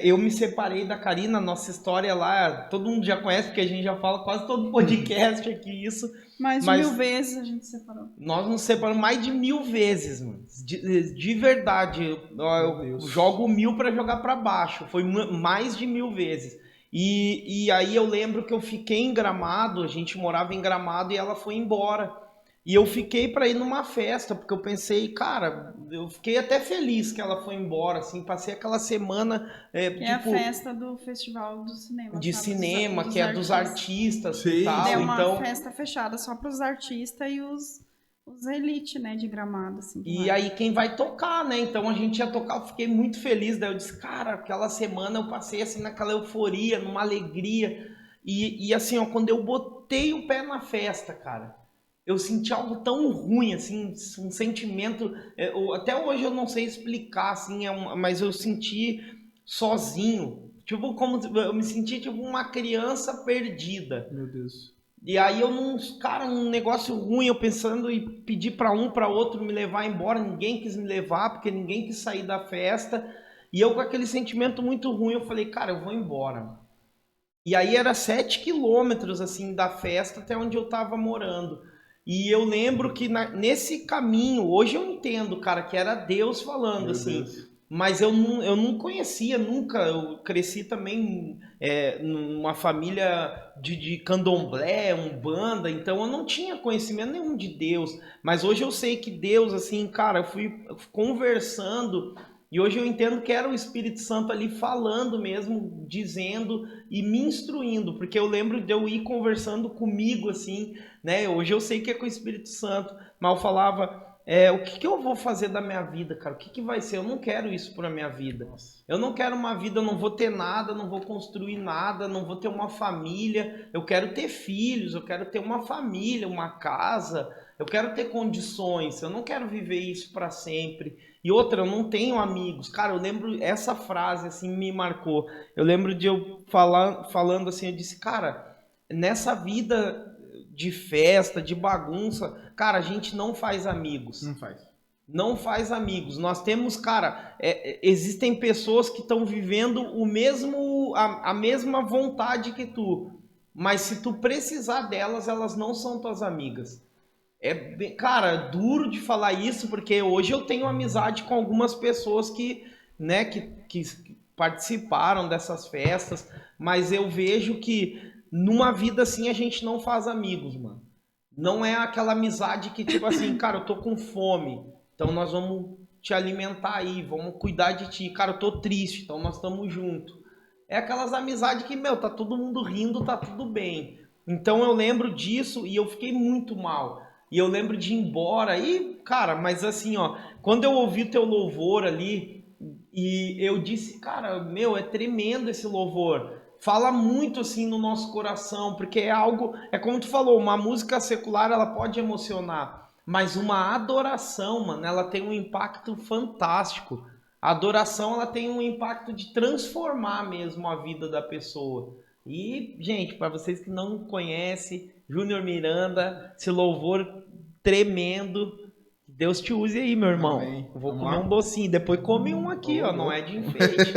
Eu me separei da Karina, nossa história lá, todo mundo já conhece, porque a gente já fala quase todo podcast aqui isso. Mais de Mas 1000 vezes a gente separou. nós nos separamos mais de 1000 vezes, mano. De verdade, eu jogo 1000 pra jogar pra baixo. Foi mais de 1000 vezes. E aí eu lembro que eu fiquei em Gramado, a gente morava em Gramado e ela foi embora. E eu fiquei pra ir numa festa, porque eu pensei, cara, eu fiquei até feliz que ela foi embora, assim, passei aquela semana... Que é a festa do Festival do Cinema. De sabe? cinema, que é dos artistas Sim, e tal. É uma Então, festa fechada só para os artistas e os elite, né, de Gramado, assim. e aí quem vai tocar, né? Então a gente ia tocar, eu fiquei muito feliz. Daí eu disse, cara, aquela semana eu passei assim naquela euforia, numa alegria. E assim, ó, quando eu botei o pé na festa, cara, eu senti algo tão ruim, assim, um sentimento. Até hoje eu não sei explicar, assim, mas eu senti sozinho. Tipo, como eu me senti tipo uma criança perdida. Meu Deus. E aí cara, um negócio ruim, eu pensando em pedir para um, para outro me levar embora, ninguém quis me levar, porque ninguém quis sair da festa. E eu com aquele sentimento muito ruim, eu falei, cara, eu vou embora. E aí era 7 quilômetros, assim, da festa até onde eu tava morando. E eu lembro que nesse caminho, hoje eu entendo, cara, que era Deus falando, Meu assim. Deus. Mas eu não conhecia nunca, eu cresci também numa família de candomblé, umbanda, então eu não tinha conhecimento nenhum de Deus. Mas hoje eu sei que Deus, assim, cara, eu fui conversando e hoje eu entendo que era o Espírito Santo ali falando mesmo, dizendo e me instruindo, porque eu lembro de eu ir conversando comigo, assim, né? Hoje eu sei que é com o Espírito Santo, mas eu falava... o que eu vou fazer da minha vida, cara? O que vai ser? Eu não quero isso pra minha vida. Eu não quero uma vida, eu não vou ter nada, não vou construir nada, não vou ter uma família. Eu quero ter filhos, eu quero ter uma família, uma casa. Eu quero ter condições. Eu não quero viver isso pra sempre. E outra, eu não tenho amigos. Cara, eu lembro, essa frase assim me marcou. Eu lembro de eu falando assim, eu disse, cara, nessa vida de festa, de bagunça, cara, a gente não faz amigos. Não faz. Não faz amigos. Nós temos, cara, existem pessoas que estão vivendo a mesma vontade que tu, mas se tu precisar delas, elas não são tuas amigas. Cara, duro de falar isso, porque hoje eu tenho amizade com algumas pessoas que, né, que participaram dessas festas, mas eu vejo que numa vida assim a gente não faz amigos, mano. Não é aquela amizade que tipo assim, cara, eu tô com fome, então nós vamos te alimentar aí, vamos cuidar de ti. Cara, eu tô triste, então nós estamos juntos. É aquelas amizades que, tá todo mundo rindo, tá tudo bem. Então eu lembro disso e eu fiquei muito mal. E eu lembro de ir embora e, cara, mas assim, ó, quando eu ouvi teu louvor ali e eu disse, cara, é tremendo esse louvor. Fala muito assim no nosso coração, porque é algo, é como tu falou, uma música secular ela pode emocionar, mas uma adoração, mano, ela tem um impacto fantástico. A adoração ela tem um impacto de transformar mesmo a vida da pessoa. E, gente, para vocês que não conhecem, Júnior Miranda, esse louvor tremendo. Deus te use aí, meu irmão. Amém. Vou Vamos comer lá? um docinho. Depois come um aqui, ó. Não é de enfeite.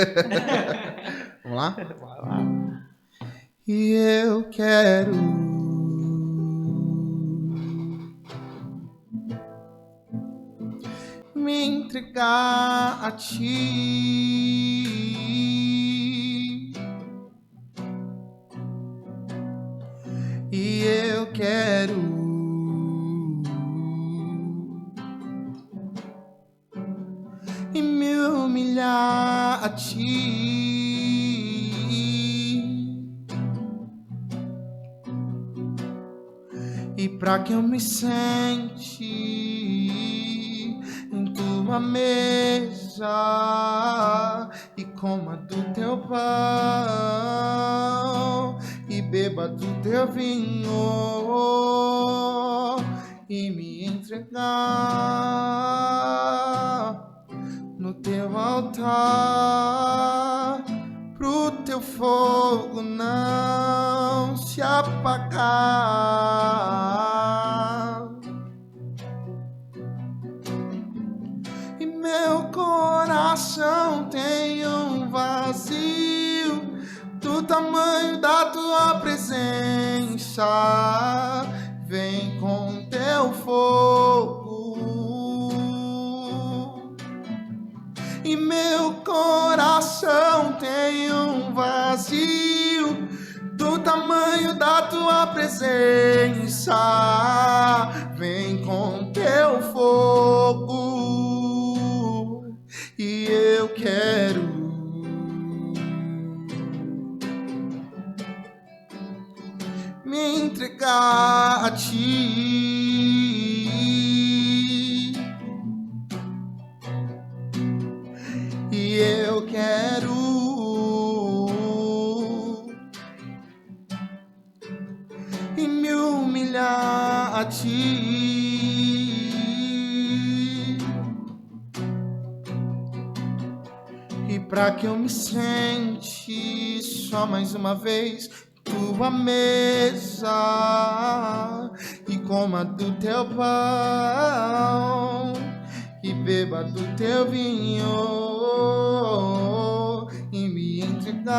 Vamos lá? Vai lá. E eu quero me entregar a ti. E eu quero me humilhar a ti. E pra que eu me sente em tua mesa e coma do teu pão e beba do teu vinho e me entregar no teu altar, pro teu fogo não se apagar. E meu coração tem um vazio do tamanho da tua presença. Vem com teu fogo. E meu coração tem um vazio do tamanho da tua presença. Vem com teu fogo e eu quero me entregar a ti. E eu quero me humilhar a ti. E pra que eu me sente só mais uma vez tua mesa e coma do teu pão e beba do teu vinho e me entregar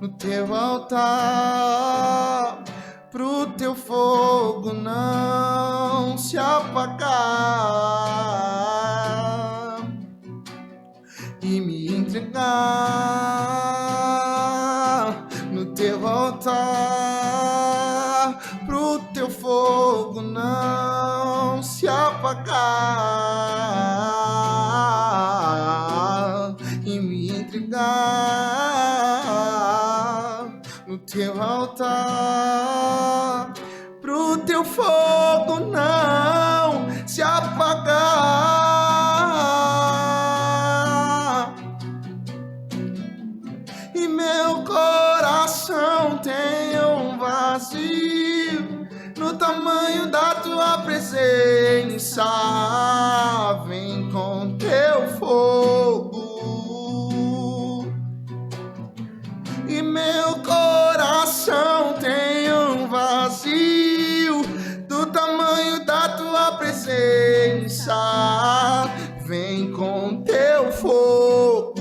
no teu altar, pro teu fogo não se apagar e me entregar no teu altar, pro teu fogo não se apagar e me entregar no teu altar, pro teu fogo não se apagar. E meu coração tem um vazio no tamanho da tua presença. Vem com teu fogo. E meu coração tem um vazio do tamanho da tua presença. Vem com teu fogo.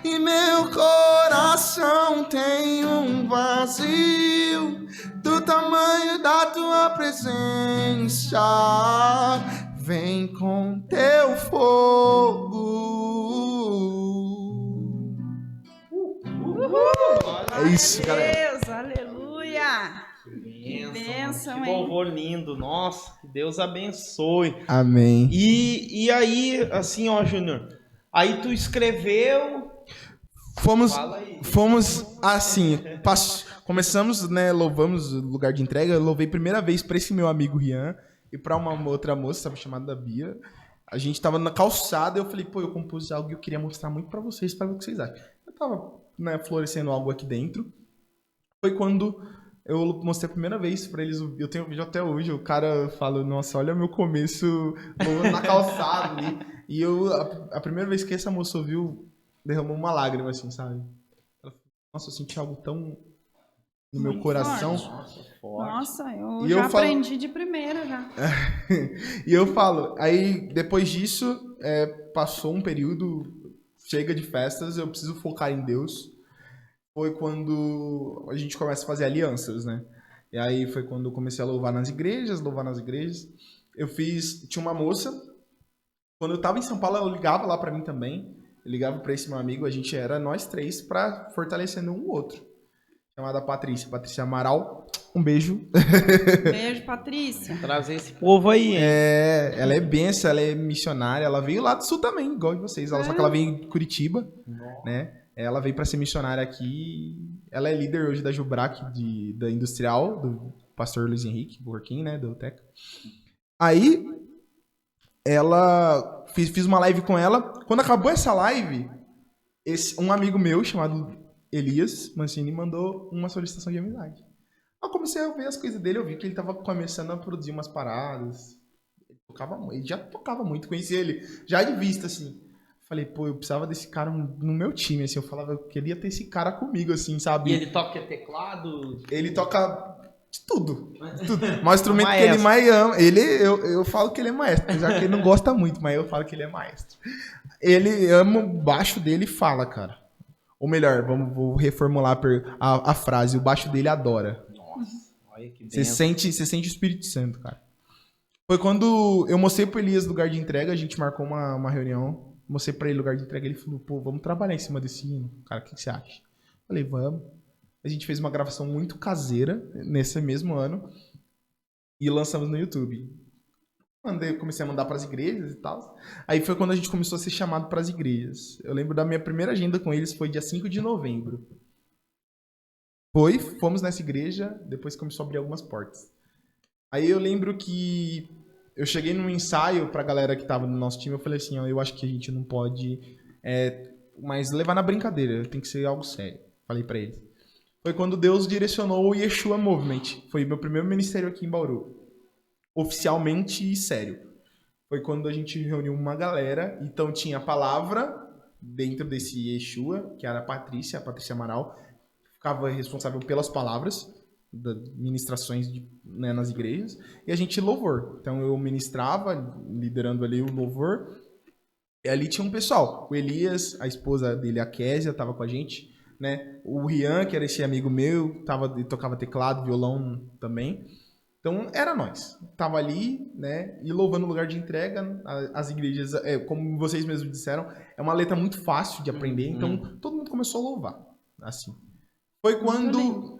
E meu coração tem um vazio do tamanho da tua presença. Vem com teu fogo. É isso, galera. Deus, aleluia. Que bênção, que hein? louvor lindo. Nossa, que Deus abençoe. Amém. E aí, assim, ó, Júnior, aí tu escreveu... Fala aí. Fomos assim, começamos, né, louvamos o lugar de entrega. Eu louvei primeira vez para esse meu amigo Rian e para uma outra moça, chamada Bia. A gente tava na calçada e eu falei, pô, eu compus algo e eu queria mostrar muito para vocês, para ver o que vocês acham. Eu tava, né, florescendo algo aqui dentro. Foi quando eu mostrei a primeira vez para eles, eu tenho um vídeo até hoje, o cara fala, nossa, olha meu começo na calçada ali. E eu, a primeira vez que essa moça ouviu, derramou uma lágrima, assim, sabe? Ela falou, nossa, eu senti algo tão no meu coração. Forte. Nossa, eu E já eu falo- aprendi de primeira já. E eu falo, aí depois disso, passou um período, chega de festas, eu preciso focar em Deus. Foi quando a gente começa a fazer alianças, né? E aí foi quando eu comecei a louvar nas igrejas. Tinha uma moça, quando eu tava em São Paulo, ela ligava lá pra mim também. Eu ligava pra esse meu amigo, a gente era nós três pra fortalecendo um o outro. Chamada Patrícia Amaral. Um beijo. Beijo, Patrícia. Trazer esse povo aí, hein? Ela é benção, ela é missionária. Ela veio lá do sul também, igual de vocês. Só que ela veio em Curitiba, né? Ela veio pra ser missionária aqui. Ela é líder hoje da Jubrac, da Industrial, do pastor Luiz Henrique Burquim, né? Do Teca. Aí, fiz uma live com ela. Quando acabou essa live, um amigo meu chamado Elias Mancini mandou uma solicitação de amizade. Eu comecei a ver as coisas dele, eu vi que ele tava começando a produzir umas paradas. Ele já tocava muito, conhecia ele já de vista, assim. Falei, pô, eu precisava desse cara no meu time, assim. Eu falava, eu queria ter esse cara comigo, assim, sabe? E ele toca teclado? Ele toca de tudo. Mas o instrumento que ele mais ama, eu falo que ele é maestro, já que ele não gosta muito, mas eu falo que ele é maestro. Ele ama o baixo dele e fala, cara. Ou melhor, vou reformular a frase, o baixo dele adora. Nossa, olha que Você sente o Espírito Santo, cara. Foi quando eu mostrei pro Elias lugar de entrega, a gente marcou uma reunião, mostrei pra ele lugar de entrega, ele falou, pô, vamos trabalhar em cima desse hino. Cara, o que você acha? Falei, vamos. A gente fez uma gravação muito caseira, nesse mesmo ano, e lançamos no YouTube. Comecei a mandar pras igrejas e tal. Aí foi quando a gente começou a ser chamado pras igrejas. Eu lembro da minha primeira agenda com eles, foi dia 5 de novembro. Fomos nessa igreja, depois começou a abrir algumas portas. Aí eu lembro que eu cheguei num ensaio pra galera que tava no nosso time, eu falei assim, ó, eu acho que a gente não pode mais levar na brincadeira, tem que ser algo sério. Falei pra eles. Foi quando Deus direcionou o Yeshua Movement. Foi meu primeiro ministério aqui em Bauru. Oficialmente e sério. Foi quando a gente reuniu uma galera, então tinha a palavra dentro desse Yeshua, que era a Patrícia Amaral, ficava responsável pelas palavras, das ministrações nas igrejas, e a gente louvor. Então eu ministrava, liderando ali o louvor, e ali tinha um pessoal. O Elias, a esposa dele, a Késia, estava com a gente, né? O Rian, que era esse amigo meu, tocava teclado, violão também. Então, era nós. Tava ali, né, e louvando o lugar de entrega. As igrejas, como vocês mesmos disseram, é uma letra muito fácil de aprender, então todo mundo começou a louvar, assim. Foi quando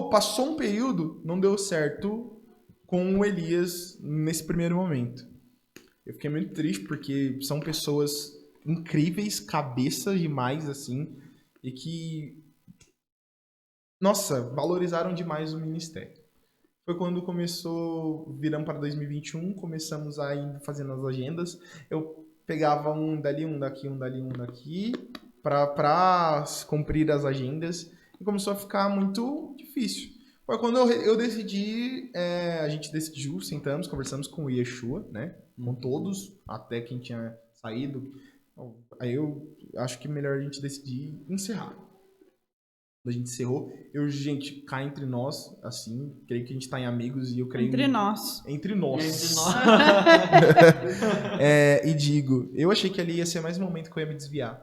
passou um período, não deu certo com o Elias nesse primeiro momento. Eu fiquei muito triste, porque são pessoas incríveis, cabeças demais, assim, e que... Nossa, valorizaram demais o ministério. Foi quando viramos para 2021, começamos a ir fazendo as agendas. Eu pegava um dali, um daqui, um dali, um daqui, para cumprir as agendas. E começou a ficar muito difícil. Foi quando eu decidi, a gente decidiu, sentamos, conversamos com o Yeshua, né? Com todos, até quem tinha saído. Aí eu acho que melhor a gente decidir encerrar. Quando a gente encerrou, gente, cá entre nós, assim, creio que a gente tá em amigos e eu creio... Entre nós. Entre nós. E digo, eu achei que ali ia ser mais um momento que eu ia me desviar.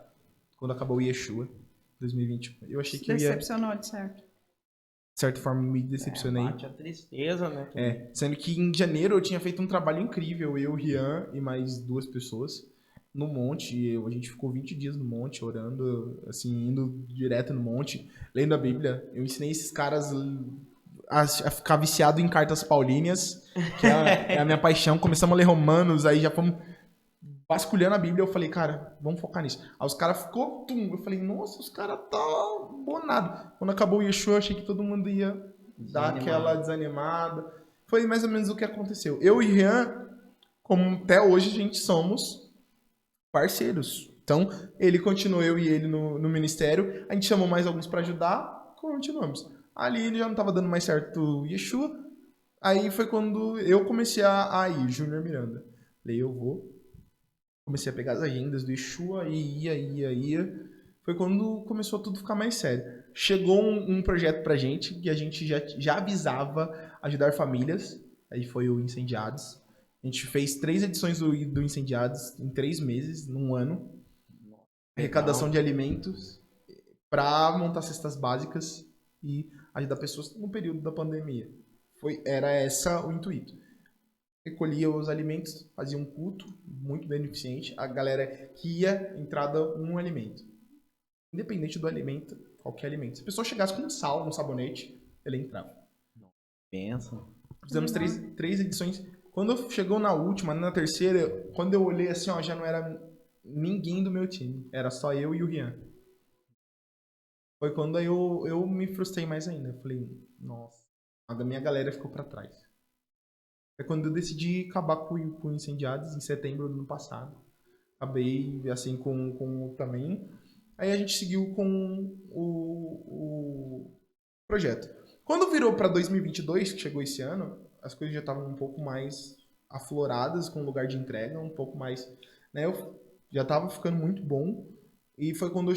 Quando acabou o Yeshua, 2021. Eu achei que eu ia... Decepcionou, de certo. De certa forma, me decepcionei. Bate a tristeza, né? Sendo que em janeiro eu tinha feito um trabalho incrível, eu, Rian e mais 2 pessoas. No monte, a gente ficou 20 dias no monte, orando, assim, indo direto no monte, lendo a Bíblia. Eu ensinei esses caras a ficar viciado em cartas paulíneas, que é a minha paixão. Começamos a ler Romanos, aí já fomos vasculhando a Bíblia. Eu falei, cara, vamos focar nisso. Aí os caras ficou eu falei, nossa, os caras tá bonado. Quando acabou o Yeshua, eu achei que todo mundo ia dar aquela desanimada. Foi mais ou menos o que aconteceu. Eu e Rian, como até hoje a gente somos parceiros. Então, ele continuou, eu e ele no ministério. A gente chamou mais alguns para ajudar, continuamos. Ali ele já não estava dando mais certo o Yeshua. Aí foi quando eu comecei a ir, Júnior Miranda. Falei, eu vou. Comecei a pegar as agendas do Yeshua e ia. Foi quando começou a tudo ficar mais sério. Chegou um projeto pra gente, que a gente já avisava ajudar famílias. Aí foi o Incendiados. A gente fez 3 edições do Incendiados em 3 meses, num ano. Arrecadação de alimentos para montar cestas básicas e ajudar pessoas no período da pandemia. Era essa o intuito. Recolhia os alimentos, fazia um culto muito beneficente. A galera que ia, entrada um alimento. Independente do alimento, qualquer alimento. Se a pessoa chegasse com sal, um sabonete, ele entrava. Pensa. Fizemos três edições. Quando chegou na última, na terceira, quando eu olhei assim, ó, já não era ninguém do meu time. Era só eu e o Rian. Foi quando eu me frustrei mais ainda. Eu falei, nossa, a minha galera ficou pra trás. É quando eu decidi acabar com Incendiados em setembro do ano passado. Acabei, assim, com também. Aí a gente seguiu com o projeto. Quando virou para 2022, que chegou esse ano, as coisas já estavam um pouco mais afloradas, com lugar de entrega, um pouco mais... Né, eu já estava ficando muito bom. E foi quando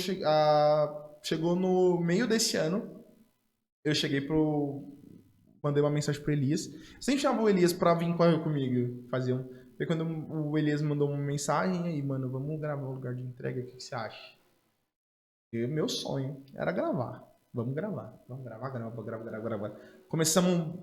chegou no meio desse ano, eu cheguei mandei uma mensagem pro Elias. Eu sempre chamava o Elias pra vir comigo fazer um... Foi quando o Elias mandou uma mensagem, aí, mano, vamos gravar o lugar de entrega, o que você acha? E meu sonho era gravar. Vamos gravar. Gravar. Começamos...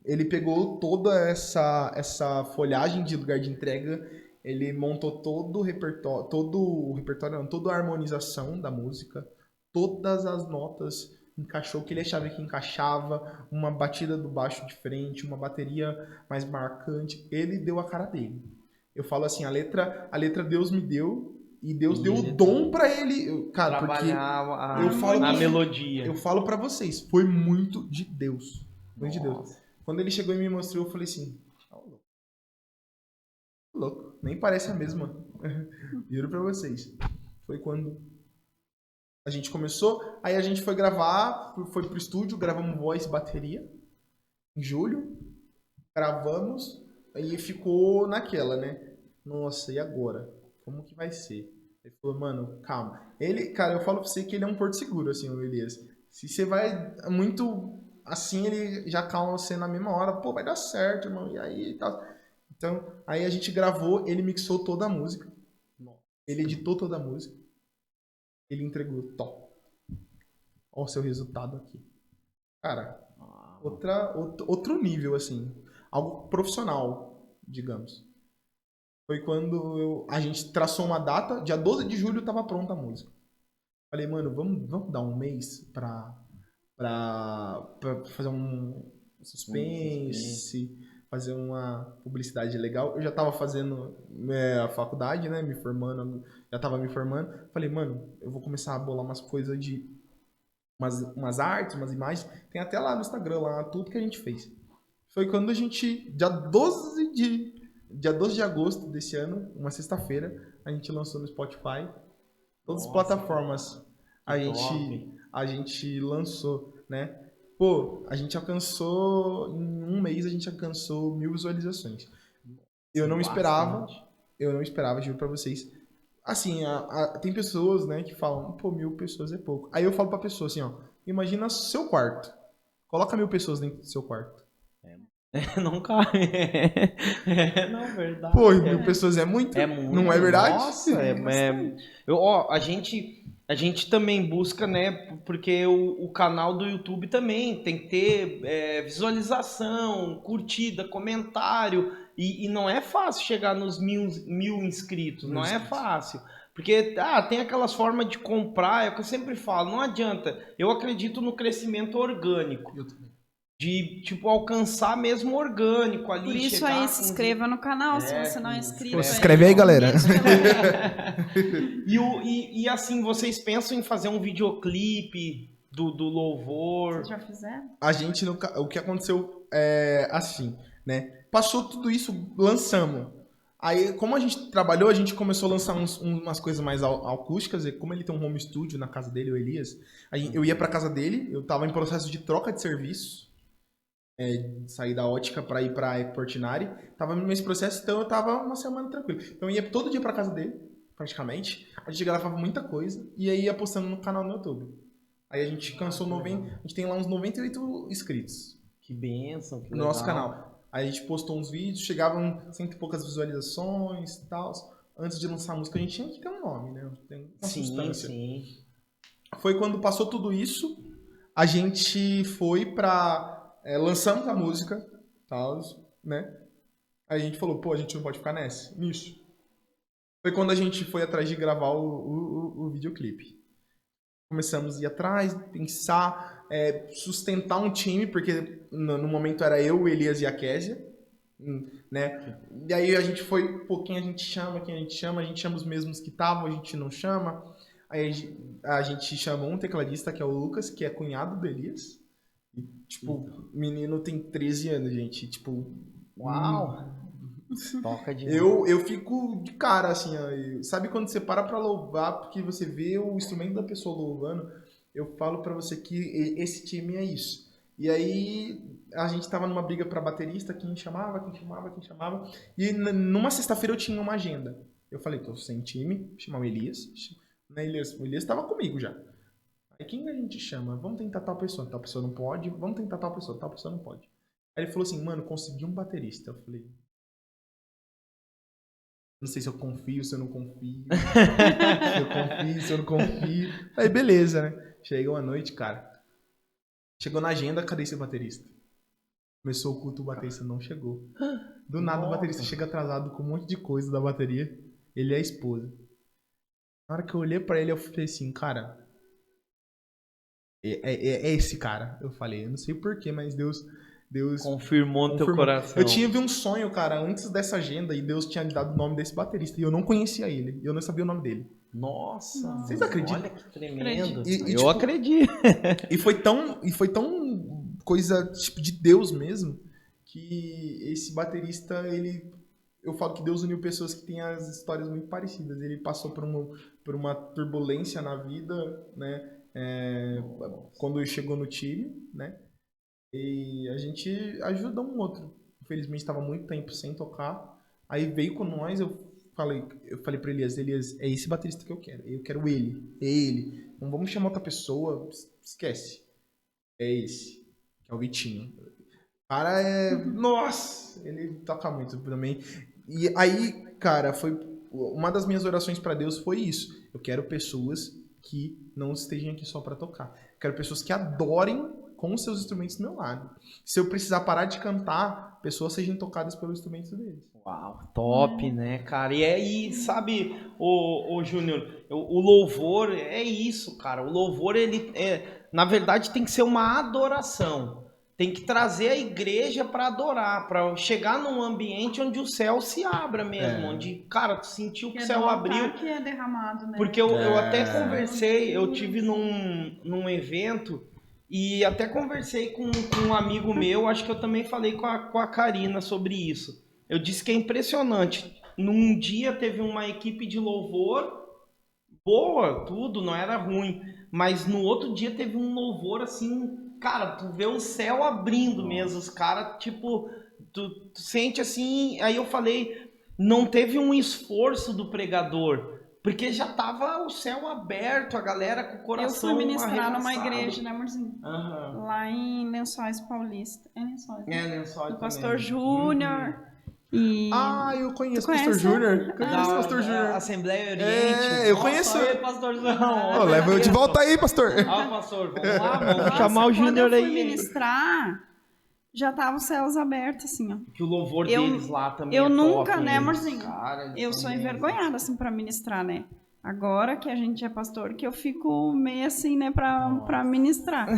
Ele pegou toda essa folhagem de lugar de entrega, ele montou todo o repertório, não, toda a harmonização da música, todas as notas, encaixou o que ele achava que encaixava, uma batida do baixo diferente, uma bateria mais marcante. Ele deu a cara dele. Eu falo assim, a letra Deus me deu, e Deus deu o dom pra ele, cara, trabalhar porque eu falo a melodia. Eu falo pra vocês, foi muito de Deus. Muito de Deus. Quando ele chegou e me mostrou, eu falei assim, louco, nem parece a mesma. Juro pra vocês. Foi quando a gente começou, aí a gente foi gravar, foi pro estúdio, gravamos voz e bateria em julho, gravamos, aí ficou naquela, né? Nossa, e agora? Como que vai ser? Ele falou, mano, calma. Ele, cara, eu falo pra você que ele é um porto seguro, assim, o Elias. Se você vai muito assim, ele já calma você na mesma hora, pô, vai dar certo, irmão, e aí e tal. Então, aí a gente gravou, ele mixou toda a música, ele editou toda a música, ele entregou top. Olha o seu resultado aqui. Cara, outro nível, assim. Algo profissional, digamos. Foi quando a gente traçou uma data, dia 12 de julho tava pronta a música. Falei, mano, vamos dar um mês pra fazer um suspense, fazer uma publicidade legal. Eu já tava fazendo a faculdade, né, já tava me formando. Falei, mano, eu vou começar a bolar umas coisas de umas artes, umas imagens. Tem até lá no Instagram, lá, tudo que a gente fez. Foi quando a gente, dia 12 de agosto desse ano, uma sexta-feira, a gente lançou no Spotify. Todas as plataformas a gente lançou, né? Pô, a gente alcançou, em um mês a gente alcançou 1000 visualizações. Eu não esperava, juro pra vocês. Assim, tem pessoas, né, que falam, pô, 1000 pessoas é pouco. Aí eu falo pra pessoa assim, ó, imagina seu quarto. Coloca 1000 pessoas dentro do seu quarto. Não cabe. Não, verdade. Pô, 1000 pessoas é muito. É muito. Não é verdade? Nossa, a gente também busca, né? Porque o canal do YouTube também tem que ter visualização, curtida, comentário. E não é fácil chegar nos mil inscritos. Não é fácil. Porque tem aquelas formas de comprar, é o que eu sempre falo, não adianta. Eu acredito no crescimento orgânico. Eu também. De, tipo, alcançar mesmo orgânico ali. Por isso aí, se inscreva no canal, se você não é inscrito. Se inscreve aí, galera. E assim, vocês pensam em fazer um videoclipe do louvor? Vocês já fizeram? A gente, o que aconteceu é assim, né? Passou tudo isso, lançamos. Aí, como a gente trabalhou, a gente começou a lançar umas coisas mais acústicas. E como ele tem um home studio na casa dele, o Elias, eu ia pra casa dele, eu tava em processo de troca de serviço. Sair da ótica para ir para Portinari, tava nesse processo, então eu tava uma semana tranquilo. Então eu ia todo dia para casa dele, praticamente. A gente gravava muita coisa e aí ia postando no canal no YouTube. Aí a gente cansou a gente tem lá uns 98 inscritos. Que bênção, que no nosso canal. Aí a gente postou uns vídeos, chegavam 100 e poucas visualizações e tal. Antes de lançar a música a gente tinha que ter um nome, né? Tem uma substância. Sim. Foi quando passou tudo isso. a gente foi pra... lançamos a música, tal, né? Aí a gente falou, pô, a gente não pode ficar nisso. Foi quando a gente foi atrás de gravar o videoclipe. Começamos a ir atrás, pensar, sustentar um time, porque no momento era eu, o Elias e a Késia, né? E aí a gente foi, pô, quem a gente chama os mesmos que estavam, a gente não chama. Aí a gente chamou um tecladista, que é o Lucas, que é cunhado do Elias. E, tipo, o menino tem 13 anos, gente. Tipo, Uau! Toca de eu fico de cara, assim, ó, sabe quando você para pra louvar, porque você vê o instrumento da pessoa louvando, eu falo pra você que esse time é isso. E aí a gente tava numa briga pra baterista, quem chamava, e numa sexta-feira eu tinha uma agenda. Eu falei, tô sem time, chamar o Elias, né, o Elias tava comigo já. Aí quem a gente chama? Vamos tentar tal pessoa não pode, vamos tentar tal pessoa não pode. Aí ele falou assim, mano, consegui um baterista. Eu falei... Não sei se eu confio, se eu não confio. Se eu confio, se eu não confio. Aí, beleza, né? Chegou a noite, cara. Chegou na agenda, cadê esse baterista? Começou o culto, o baterista não chegou. Do nada, o baterista chega atrasado com um monte de coisa da bateria. Ele é a esposa. Na hora que eu olhei pra ele, eu falei assim, cara... É esse cara. Eu falei, eu não sei porquê, mas Deus confirmou no teu coração. Eu tive um sonho, cara, antes dessa agenda, e Deus tinha me dado o nome desse baterista, e eu não conhecia ele, eu não sabia o nome dele. Nossa, vocês acreditam? Olha que tremendo. Eu tipo, acredito. E foi tão coisa tipo de Deus mesmo, que esse baterista, eu falo que Deus uniu pessoas que têm as histórias muito parecidas. Ele passou por uma turbulência na vida, né? Quando chegou no time, né? E a gente ajuda um outro. Infelizmente estava muito tempo sem tocar. Aí veio com nós, eu falei para Elias, é esse baterista que eu quero ele, é ele. Não vamos chamar outra pessoa, esquece. É esse, que é o Vitinho. O cara nossa, ele toca muito também. E aí, cara, foi uma das minhas orações para Deus foi isso. Eu quero pessoas que não estejam aqui só para tocar. Eu quero pessoas que adorem com os seus instrumentos do meu lado. Se eu precisar parar de cantar, pessoas sejam tocadas pelos instrumentos deles. Uau, top, né, cara? E aí, sabe, o Júnior, o louvor é isso, cara. O louvor, ele na verdade, tem que ser uma adoração. Tem que trazer a igreja para adorar, para chegar num ambiente onde o céu se abra mesmo, onde, cara, tu sentiu que o céu abriu. Que é derramado, né? Porque eu até conversei, eu tive num evento. E até conversei com um amigo meu, acho que eu também falei com a Karina sobre isso. Eu disse que é impressionante. Num dia teve uma equipe de louvor boa, tudo, não era ruim. Mas no outro dia teve um louvor assim, cara, tu vê o céu abrindo mesmo. Os caras, tipo, tu sente assim. Aí eu falei, não teve um esforço do pregador. Porque já tava o céu aberto, a galera com o coração arregaçado. Eu fui ministrar arregaçado. numa igreja, né, amorzinho? Uhum. Lá em Lençóis Paulista. É Lençóis, né? Lençóis. O pastor Júnior. E... eu conheço o pastor Júnior. Conheço o pastor Júnior. Assembleia Oriente. Eu conheço. Aí, pastorzão. Leva eu de volta aí, pastor. Pastor, vamos lá, vamos chamar o Júnior aí. Quando eu fui ministrar, já tava os céus abertos, assim, ó. Que o louvor deles lá também eu é nunca, top, né, amorzinho? Cara, eu sou envergonhada, assim, pra ministrar, né? Agora que a gente é pastor, que eu fico meio assim, né, pra ministrar.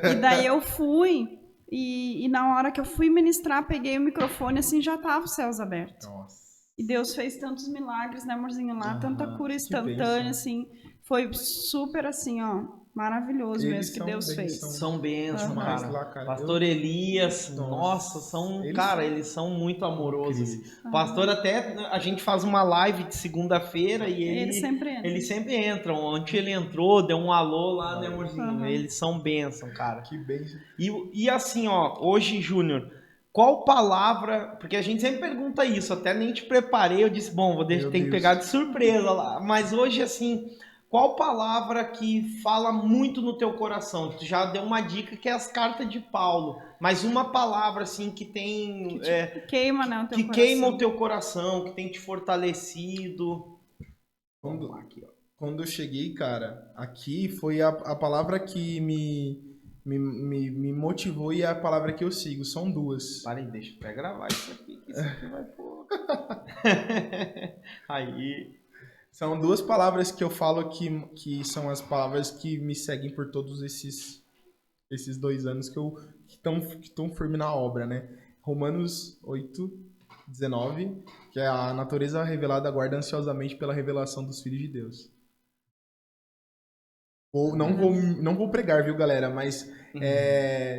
E daí eu fui, e na hora que eu fui ministrar, peguei o microfone, assim, já tava os céus abertos. Nossa. E Deus fez tantos milagres, né, amorzinho, lá, tanta cura instantânea, assim. Foi super, assim, ó, maravilhoso mesmo que Deus fez. São bênçãos, cara. Lá, cara. Pastor Elias, nossa, eles são muito amorosos. Pastor, até a gente faz uma live de segunda-feira e eles sempre entram. Ontem ele entrou, deu um alô lá, né, amorzinho? Eles são bênçãos, cara. Que bênção. E assim, ó, hoje, Júnior, qual palavra, porque a gente sempre pergunta isso, até nem te preparei, eu disse, bom, tem que pegar de surpresa lá, mas hoje, assim, qual palavra que fala muito no teu coração? Tu já deu uma dica que é as cartas de Paulo, mas uma palavra, assim, que tem... Que queima, né, o teu que coração. queima o teu coração, que tem te fortalecido. Vamos lá aqui, ó. Quando eu cheguei, cara, aqui foi a palavra que me motivou e a palavra que eu sigo. São duas. Parei, deixa eu até gravar isso aqui, que isso aqui vai pôr. Aí. São duas palavras que eu falo que são as palavras que me seguem por todos esses 2 anos que estão firme na obra, né? Romanos 8:19, que é a natureza revelada aguarda ansiosamente pela revelação dos filhos de Deus. Não vou pregar, viu, galera? Mas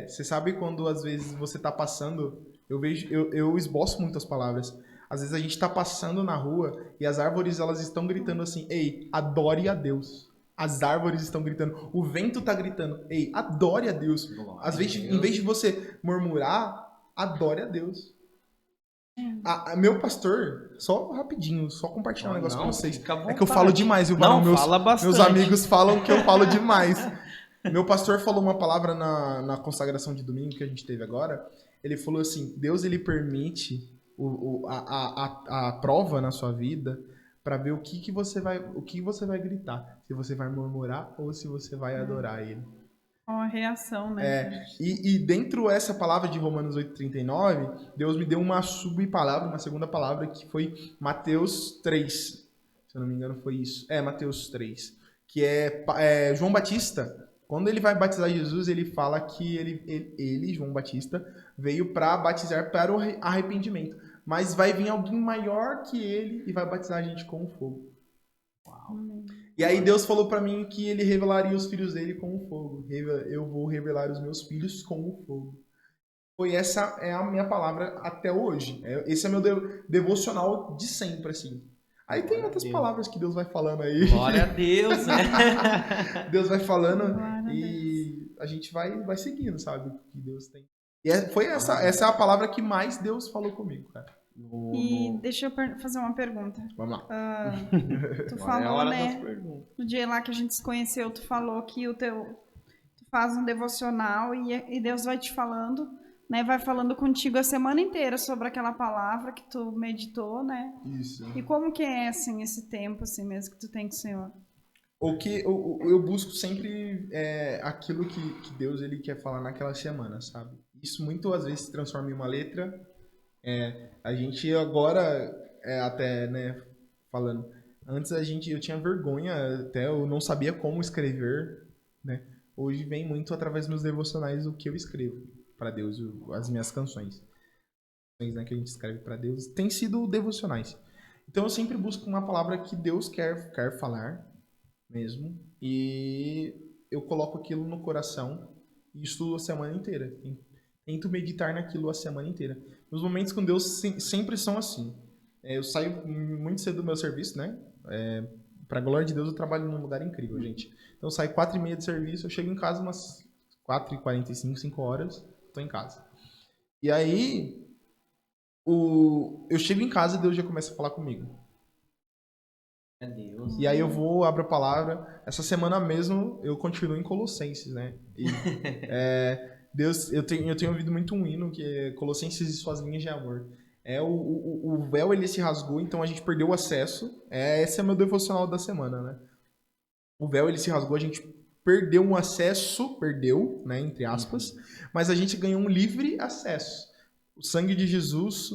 você sabe quando às vezes você tá passando, eu esboço muitas palavras. Às vezes a gente tá passando na rua e as árvores elas estão gritando assim: ei, adore a Deus. As árvores estão gritando, o vento tá gritando: ei, adore a Deus. Às vezes, em vez de você murmurar, adore a Deus. Meu pastor, só rapidinho, só compartilhar um negócio com vocês. É que eu falo demais, viu? Meus amigos falam que eu falo demais. Meu pastor falou uma palavra na consagração de domingo que a gente teve agora. Ele falou assim: Deus ele permite a prova na sua vida para ver o que você vai gritar. Se você vai murmurar ou se você vai adorar ele. Uma reação, né? E dentro dessa palavra de Romanos 8:39, Deus me deu uma subpalavra, uma segunda palavra, que foi Mateus 3. Se eu não me engano, foi isso. Mateus 3. Que é João Batista. Quando ele vai batizar Jesus, ele fala que ele João Batista, veio para batizar para o arrependimento. Mas vai vir alguém maior que ele e vai batizar a gente com o fogo. Uau. E aí Deus falou para mim que ele revelaria os filhos dele com o fogo. Eu vou revelar os meus filhos com o fogo. Essa é a minha palavra até hoje. Esse é meu devocional de sempre, assim. Aí tem outras palavras que Deus vai falando aí. Glória a Deus, né? Deus vai falando e a gente vai seguindo, sabe? O que Deus tem. E essa é a palavra que mais Deus falou comigo, cara. E deixa eu fazer uma pergunta. Vamos lá. Tu falou, né? No dia lá que a gente se conheceu, tu falou que tu faz um devocional e Deus vai te falando, né? Vai falando contigo a semana inteira sobre aquela palavra que tu meditou, né? Isso. E como que é, assim, esse tempo, assim, mesmo que tu tem com o Senhor? O que eu busco sempre aquilo que Deus ele quer falar naquela semana, sabe? Isso muitas vezes se transforma em uma letra. A gente agora, até, né, falando, antes eu tinha vergonha, até eu não sabia como escrever, né? Hoje vem muito através dos meus devocionais o que eu escrevo para Deus, as minhas canções, né, que a gente escreve para Deus, tem sido devocionais. Então eu sempre busco uma palavra que Deus quer falar mesmo, e eu coloco aquilo no coração e estudo a semana inteira. Tento meditar naquilo a semana inteira. Os momentos com Deus sempre são assim. Eu saio muito cedo do meu serviço, né? Pra glória de Deus, eu trabalho num lugar incrível, gente. Então eu saio 4h30 de serviço, eu chego em casa umas 4h45, 5 horas, tô em casa. E aí, eu chego em casa e Deus já começa a falar comigo. É Deus. E aí eu abro a palavra. Essa semana mesmo eu continuo em Colossenses, né? E, Deus, eu tenho ouvido muito um hino que é Colossenses e suas linhas de amor. O véu ele se rasgou, então a gente perdeu o acesso. Esse é meu devocional da semana, né? O véu ele se rasgou, a gente perdeu um acesso, né, entre aspas, mas a gente ganhou um livre acesso. O sangue de Jesus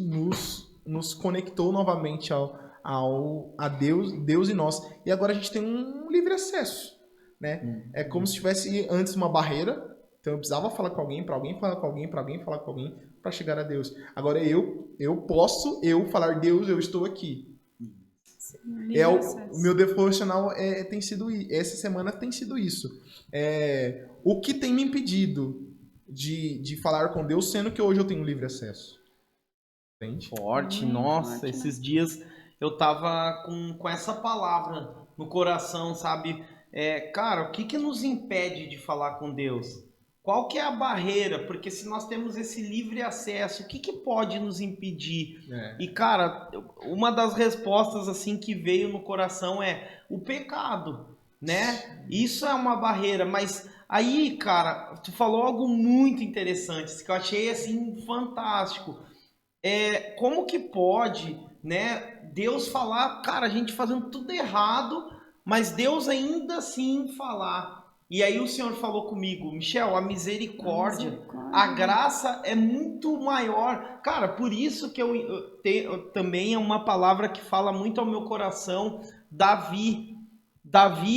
nos conectou novamente a Deus e nós. E agora a gente tem um livre acesso, né? É como se tivesse antes uma barreira. Então eu precisava falar com alguém, para alguém falar com alguém, para alguém falar com alguém, para chegar a Deus. Agora eu posso falar: Deus, eu estou aqui. O meu devocional tem sido, essa semana tem sido isso. O que tem me impedido de falar com Deus, sendo que hoje eu tenho livre acesso. Entende? Forte, nossa, esses dias eu tava com essa palavra no coração, sabe? Cara, o que nos impede de falar com Deus? Qual que é a barreira? Porque se nós temos esse livre acesso, o que pode nos impedir? E, cara, uma das respostas assim que veio no coração é o pecado, né? Isso é uma barreira, mas aí, cara, tu falou algo muito interessante, que eu achei, assim, fantástico. Como que pode, né, Deus falar, cara, a gente fazendo tudo errado, mas Deus ainda assim falar. E aí o Senhor falou comigo, Michel, a misericórdia, a graça é muito maior. Cara, por isso que também é uma palavra que fala muito ao meu coração, Davi,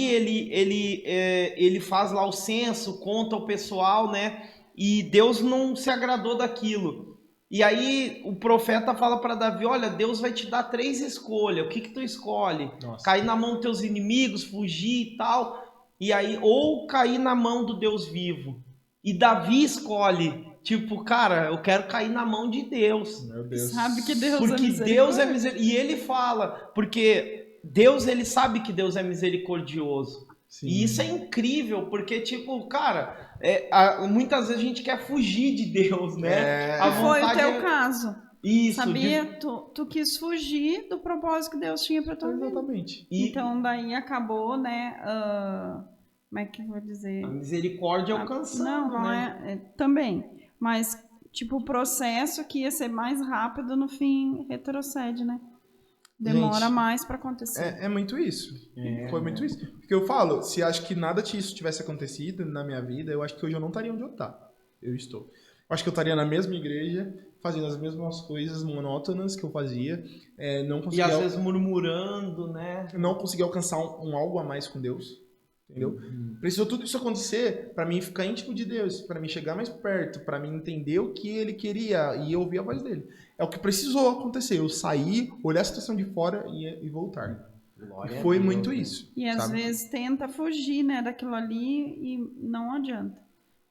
ele faz lá o censo, conta o pessoal, né? E Deus não se agradou daquilo. E aí o profeta fala para Davi, olha, Deus vai te dar 3 escolhas, o que tu escolhe? Nossa. Cair na mão dos teus inimigos, fugir e tal, e aí, ou cair na mão do Deus vivo. E Davi escolhe, tipo, cara, eu quero cair na mão de Deus. Meu Deus. Sabe que Deus Porque é Deus é misericordioso. E ele fala, porque Deus, ele sabe que Deus é misericordioso. Sim. E isso é incrível, porque, tipo, cara, muitas vezes a gente quer fugir de Deus, né? E foi o teu caso. Isso. Sabia? Tu quis fugir do propósito que Deus tinha pra tua vida. Exatamente. Então, daí acabou, né? Como é que eu vou dizer? A misericórdia alcançando, não né? Também. Mas, tipo, o processo que ia ser mais rápido, no fim, retrocede, né? Demora mais pra acontecer. É muito isso. Foi muito isso. Porque eu falo, se acho que nada disso tivesse acontecido na minha vida, eu acho que hoje eu não estaria onde eu estou. Eu acho que eu estaria na mesma igreja, fazendo as mesmas coisas monótonas que eu fazia. Não E conseguia, às vezes murmurando, né? não conseguia alcançar um algo a mais com Deus. Entendeu? Precisou tudo isso acontecer para mim ficar íntimo de Deus, para mim chegar mais perto, para mim entender o que ele queria e ouvir a voz dele. É o que precisou acontecer. Eu sair, olhar a situação de fora e voltar. Glória Foi a Deus, muito né? isso. E às sabe? vezes tenta fugir, né, daquilo ali e não adianta.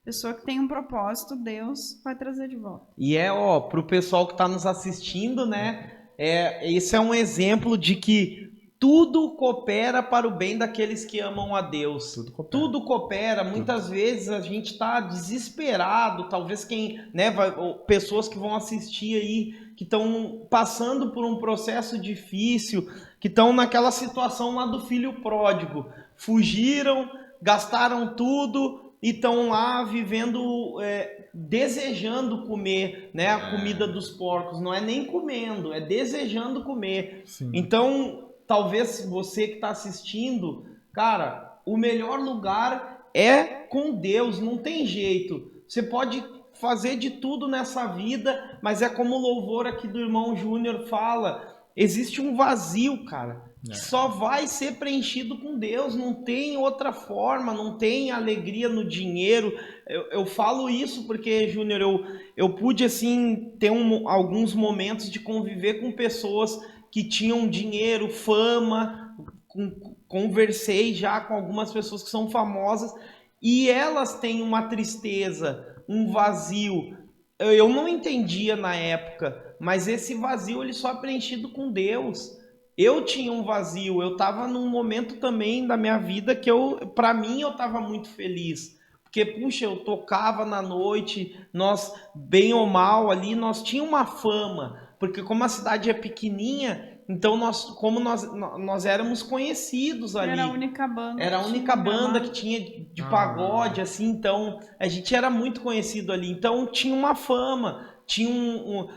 Pessoa que tem um propósito, Deus vai trazer de volta. E pro pessoal que tá nos assistindo, né? Esse é um exemplo de que tudo coopera para o bem daqueles que amam a Deus. Tudo coopera. Muitas vezes a gente está desesperado. Talvez pessoas que vão assistir aí, que estão passando por um processo difícil, que estão naquela situação lá do filho pródigo. Fugiram, gastaram tudo e estão lá vivendo, desejando comer, né, a comida dos porcos. Não é nem comendo, é desejando comer. Sim. Então, talvez você que está assistindo, cara, o melhor lugar é com Deus, não tem jeito. Você pode fazer de tudo nessa vida, mas é como o louvor aqui do irmão Júnior fala, existe um vazio, cara, que só vai ser preenchido com Deus, não tem outra forma, não tem alegria no dinheiro. Eu falo isso porque, Júnior, eu pude, assim, ter alguns momentos de conviver com pessoas que tinham dinheiro, fama, conversei já com algumas pessoas que são famosas e elas têm uma tristeza, um vazio. Eu não entendia na época, mas esse vazio ele só é preenchido com Deus. Eu tinha um vazio, eu estava num momento também da minha vida que para mim eu estava muito feliz. Porque, puxa, eu tocava na noite, nós, bem ou mal ali, nós tínhamos uma fama. Porque como a cidade é pequenininha, então nós éramos conhecidos ali. Era a única banda. Era a única banda que tinha de pagode, assim, então a gente era muito conhecido ali. Então tinha uma fama,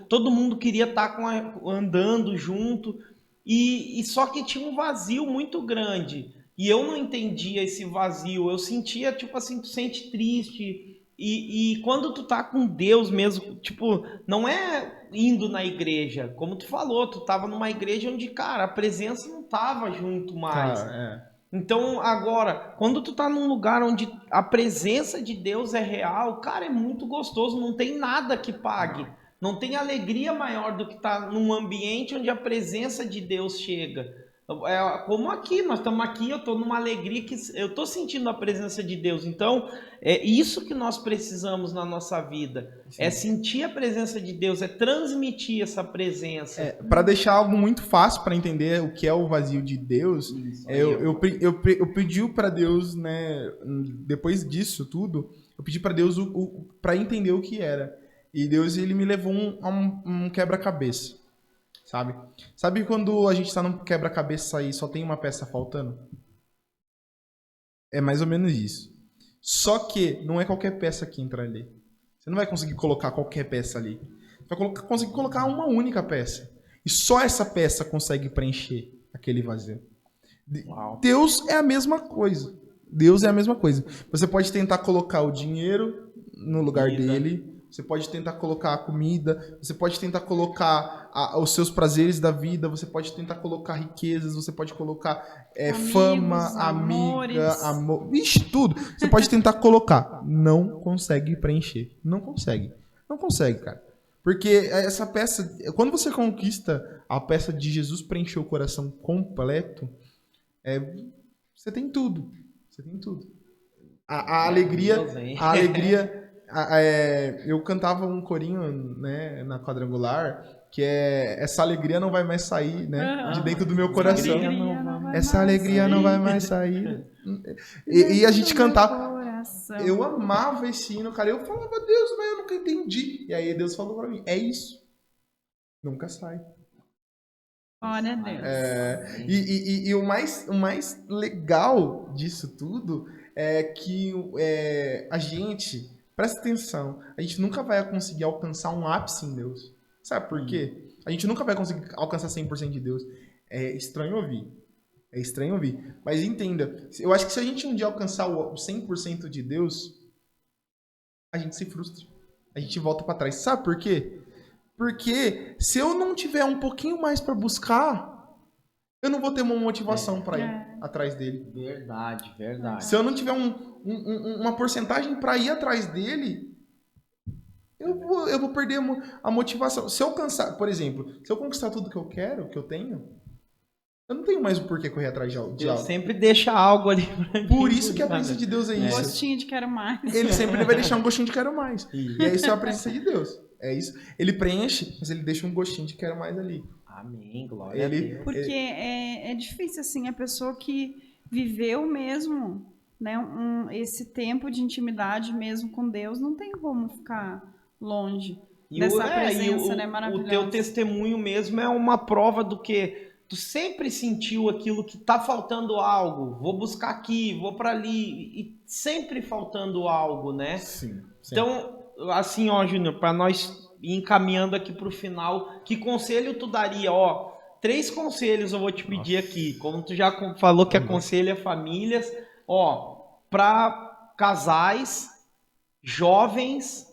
todo mundo queria estar andando junto, e só que tinha um vazio muito grande. E eu não entendia esse vazio, eu sentia, tipo assim, tu sente triste. E quando tu tá com Deus mesmo, tipo, não é indo na igreja, como tu falou, tu tava numa igreja onde, cara, a presença não tava junto mais. Então, agora, quando tu tá num lugar onde a presença de Deus é real, cara, é muito gostoso, não tem nada que pague. Não tem alegria maior do que estar num ambiente onde a presença de Deus chega. Como aqui, nós estamos aqui, eu estou numa alegria que eu estou sentindo a presença de Deus. Então, é isso que nós precisamos na nossa vida. Sim. É sentir a presença de Deus, é transmitir essa presença. Para deixar algo muito fácil para entender o que é o vazio de Deus, eu pedi para Deus, né, depois disso tudo, eu pedi para Deus para entender o que era. E Deus ele me levou a um quebra-cabeça. Sabe quando a gente tá num quebra-cabeça e só tem uma peça faltando? É mais ou menos isso. Só que não é qualquer peça que entra ali. Você não vai conseguir colocar qualquer peça ali. Você vai conseguir colocar uma única peça. E só essa peça consegue preencher aquele vazio. Uau. Deus é a mesma coisa. Deus é a mesma coisa. Você pode tentar colocar o dinheiro no lugar dele, você pode tentar colocar a comida, você pode tentar colocar os seus prazeres da vida, você pode tentar colocar riquezas, você pode colocar Amigos, fama, amiga, amor, vixe, tudo. Você pode tentar colocar. Não consegue preencher. Não consegue. Não consegue, cara. Porque essa peça, quando você conquista a peça de Jesus preencher o coração completo, você tem tudo. Você tem tudo. A alegria, eu cantava um corinho, né, na quadrangular, que é essa alegria não vai mais sair, né, de dentro do meu coração. Essa alegria não vai mais sair. E a gente cantava. Eu amava esse hino, cara. Eu falava, Deus, mas eu nunca entendi. E aí Deus falou pra mim, é isso. Nunca sai. Glória a Deus. E o mais legal disso tudo é que a gente, presta atenção, a gente nunca vai conseguir alcançar um ápice em Deus. Sabe por quê? A gente nunca vai conseguir alcançar 100% de Deus. É estranho ouvir. Mas entenda, eu acho que se a gente um dia alcançar o 100% de Deus, a gente se frustra. A gente volta pra trás. Sabe por quê? Porque se eu não tiver um pouquinho mais pra buscar, eu não vou ter uma motivação pra ir atrás dele. Verdade. Se eu não tiver uma porcentagem pra ir atrás dele, eu vou perder a motivação. Se eu alcançar, por exemplo, se eu conquistar tudo que eu quero, que eu tenho, eu não tenho mais o porquê correr atrás de algo. Deus sempre deixa algo ali pra mim. Por isso que a presença de Deus é isso. Um gostinho de quero mais. Ele sempre vai deixar um gostinho de quero mais. E é isso, é a presença de Deus. É isso. Ele preenche, mas ele deixa um gostinho de quero mais ali. Amém, glória a Deus. Porque é difícil, assim, a pessoa que viveu mesmo, né, esse tempo de intimidade mesmo com Deus, não tem como ficar longe dessa presença, né, maravilhosa. O teu testemunho mesmo é uma prova do que tu sempre sentiu aquilo que tá faltando algo, vou buscar aqui, vou para ali, e sempre faltando algo, né? Sim. Então, assim, ó, Júnior, para nós ir encaminhando aqui pro final, que conselho tu daria? 3 conselhos eu vou te pedir aqui, como tu já falou que aconselha famílias, para casais, jovens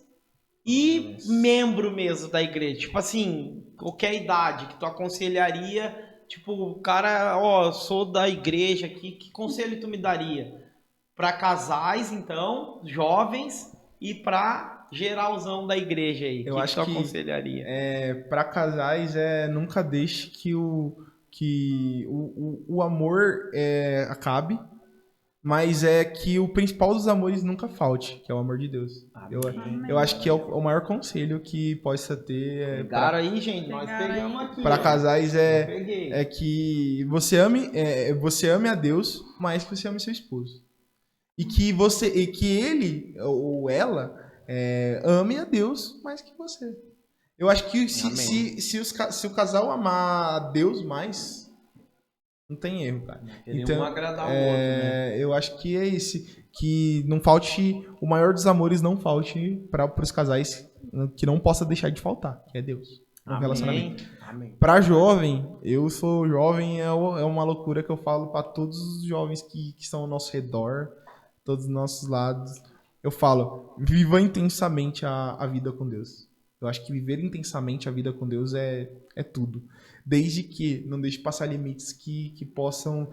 e membro mesmo da igreja, tipo assim, qualquer idade que tu aconselharia. Tipo, o cara, sou da igreja aqui, que conselho tu me daria? Para casais, então, jovens, e para geralzão da igreja aí, eu acho que tu aconselharia? Para casais, nunca deixe que o amor acabe, mas que o principal dos amores nunca falte, que é o amor de Deus. Eu acho que é o maior conselho que possa ter. Pegaram aí, gente, nós pegamos aqui. Para casais é que você ame a Deus mais que você ame seu esposo. E que ele ou ela ame a Deus mais que você. Eu acho que se o casal amar a Deus mais, não tem erro, cara. Então, um agradar o outro, né? Eu acho que é esse. Que não falte, o maior dos amores não falte para os casais, que não possa deixar de faltar, que é Deus. No relacionamento. Para jovem, eu sou jovem, é uma loucura que eu falo para todos os jovens que estão ao nosso redor, todos os nossos lados. Eu falo, viva intensamente a vida com Deus. Eu acho que viver intensamente a vida com Deus é tudo. Desde que não deixe passar limites que possam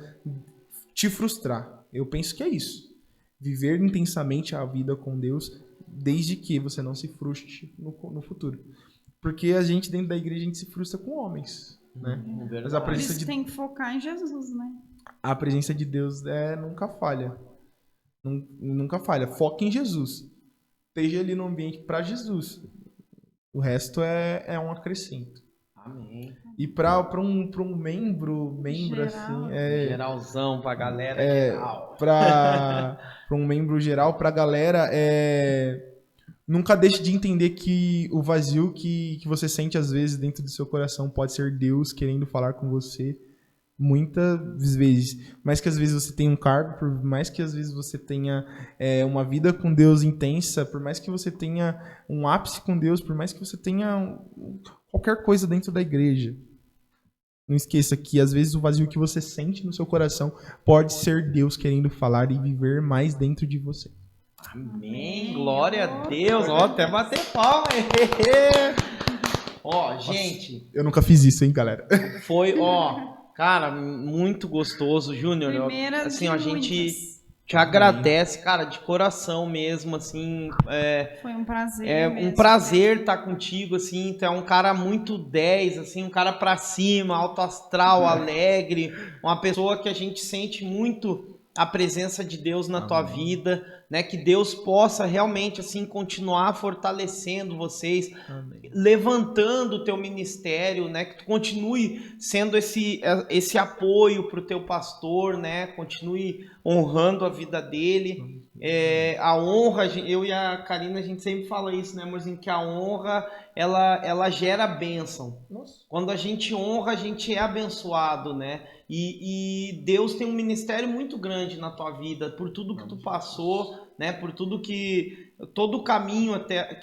te frustrar. Eu penso que é isso. Viver intensamente a vida com Deus, desde que você não se frustre no futuro. Porque a gente, dentro da igreja, a gente se frustra com homens, né? Mas a presença de... tem que focar em Jesus, né? A presença de Deus nunca falha. Nunca falha. Foca em Jesus. Esteja ali no ambiente para Jesus. O resto é um acrescento. Amém. E para um membro geral, assim, geralzão pra galera geral. Para um membro geral, pra galera, nunca deixe de entender que o vazio que você sente às vezes dentro do seu coração pode ser Deus querendo falar com você muitas vezes. Mas que às vezes você tenha um cargo, por mais que às vezes você tenha uma vida com Deus intensa, por mais que você tenha um ápice com Deus, por mais que você tenha qualquer coisa dentro da igreja. não esqueça que às vezes o vazio que você sente no seu coração pode ser Deus querendo falar e viver mais dentro de você. Amém, glória a Deus. Ó, até bater palma. Ó, gente. Eu nunca fiz isso, hein, galera? Foi, ó, cara, muito gostoso, Júnior. Primeira Assim, de ó, a gente muitas. te agradece, cara, de coração mesmo, assim. Foi um prazer. É um mesmo. prazer estar contigo, assim. Tu é um cara muito 10, assim, um cara pra cima, alto astral, alegre, uma pessoa que a gente sente muito a presença de Deus na tua vida, né? Que Deus possa realmente, assim, continuar fortalecendo vocês, levantando o teu ministério, né? Que tu continue sendo esse apoio pro teu pastor, né? Continue honrando a vida dele. A honra, eu e a Karina, a gente sempre fala isso, né, amorzinho? Que a honra, ela gera bênção. Quando a gente honra, a gente é abençoado, né? E Deus tem um ministério muito grande na tua vida, por tudo que tu passou, né? Por todo o caminho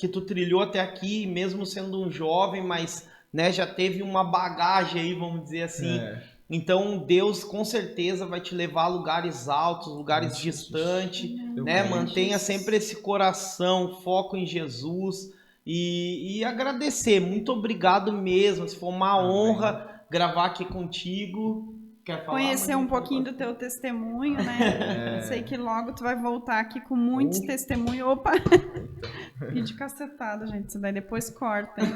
que tu trilhou até aqui, mesmo sendo um jovem, mas, né, já teve uma bagagem aí, vamos dizer assim. Então Deus com certeza vai te levar a lugares altos, lugares distantes, né? Mantenha sempre esse coração, foco em Jesus e agradecer. Muito obrigado mesmo. Se for uma honra gravar aqui contigo. Quer falar? Conhecer um pouquinho do teu testemunho, né? Sei que logo tu vai voltar aqui com muitos testemunhos. Opa! Vídeo cacetado, gente. Isso daí depois corta. Hein?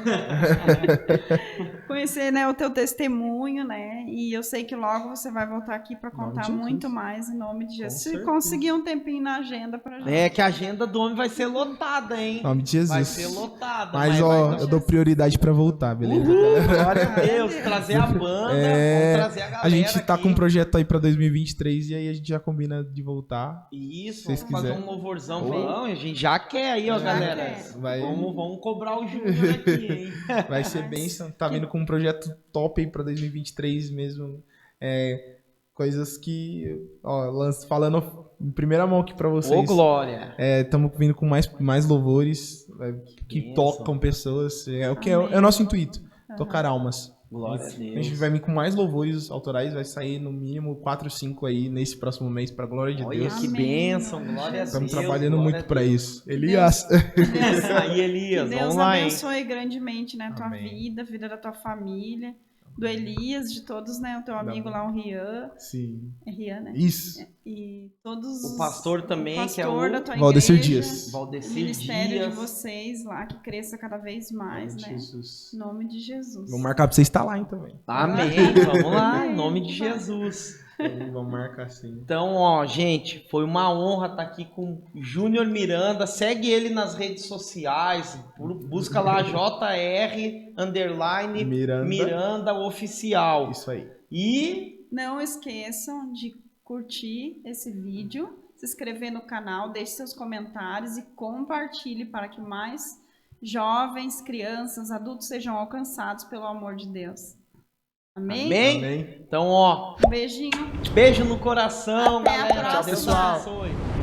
Conhecer, né, o teu testemunho, né? E eu sei que logo você vai voltar aqui para contar muito mais em nome de Jesus. Se conseguir um tempinho na agenda pra gente. É que a agenda do homem vai ser lotada, hein? Em nome de Jesus. Vai ser lotada. Mas ó, eu dou prioridade pra voltar, beleza? Glória a Deus. Trazer a banda, vamos trazer a galera. A gente tá aqui. com um projeto aí pra 2023 e aí a gente já combina de voltar. Isso, vocês vamos fazer quiserem. um louvorzão. Não, a gente já quer aí, ó, galera. Vamos cobrar o Júnior aqui, hein? Vai ser bênção. Tá vindo com um projeto top aí pra 2023 mesmo. Coisas que, ó, falando em primeira mão aqui pra vocês. Ô, glória! Estamos vindo com mais louvores que Bênção. tocam pessoas. É o nosso intuito. Tocar almas. Glória a A gente Deus. vai vir com mais louvores autorais, vai sair no mínimo 4 ou 5 aí nesse próximo mês, pra glória de Olha Deus. que bênção, glória a Deus. Estamos trabalhando glória muito a pra Deus. isso. Elias. Aí, Elias, Deus vamos lá, hein? abençoe grandemente, né, a tua Amém. vida, a vida da tua família, do Elias, de todos, né, o teu amigo lá, o Rian. Sim. É Rian, né? Isso. E todos O pastor também, pastor que é o da tua Valdecir igreja, Dias. o Valdecir ministério Dias. de vocês lá, que cresça cada vez mais, né? Jesus. Em nome de Jesus. Vamos marcar pra você estar lá, hein, também. Amém, vamos lá, em nome de Jesus. Vamos marcar sim. Então, ó, gente, foi uma honra estar aqui com Júnior Miranda. Segue ele nas redes sociais, busca lá JR_Miranda Oficial. Isso aí. E Não esqueçam de curtir esse vídeo, se inscrever no canal, deixe seus comentários e compartilhe para que mais jovens, crianças, adultos sejam alcançados pelo amor de Deus. Amém? amém? Amém. Então, ó, Um beijinho. beijo no coração, Até a galera. próxima. Deus abençoe.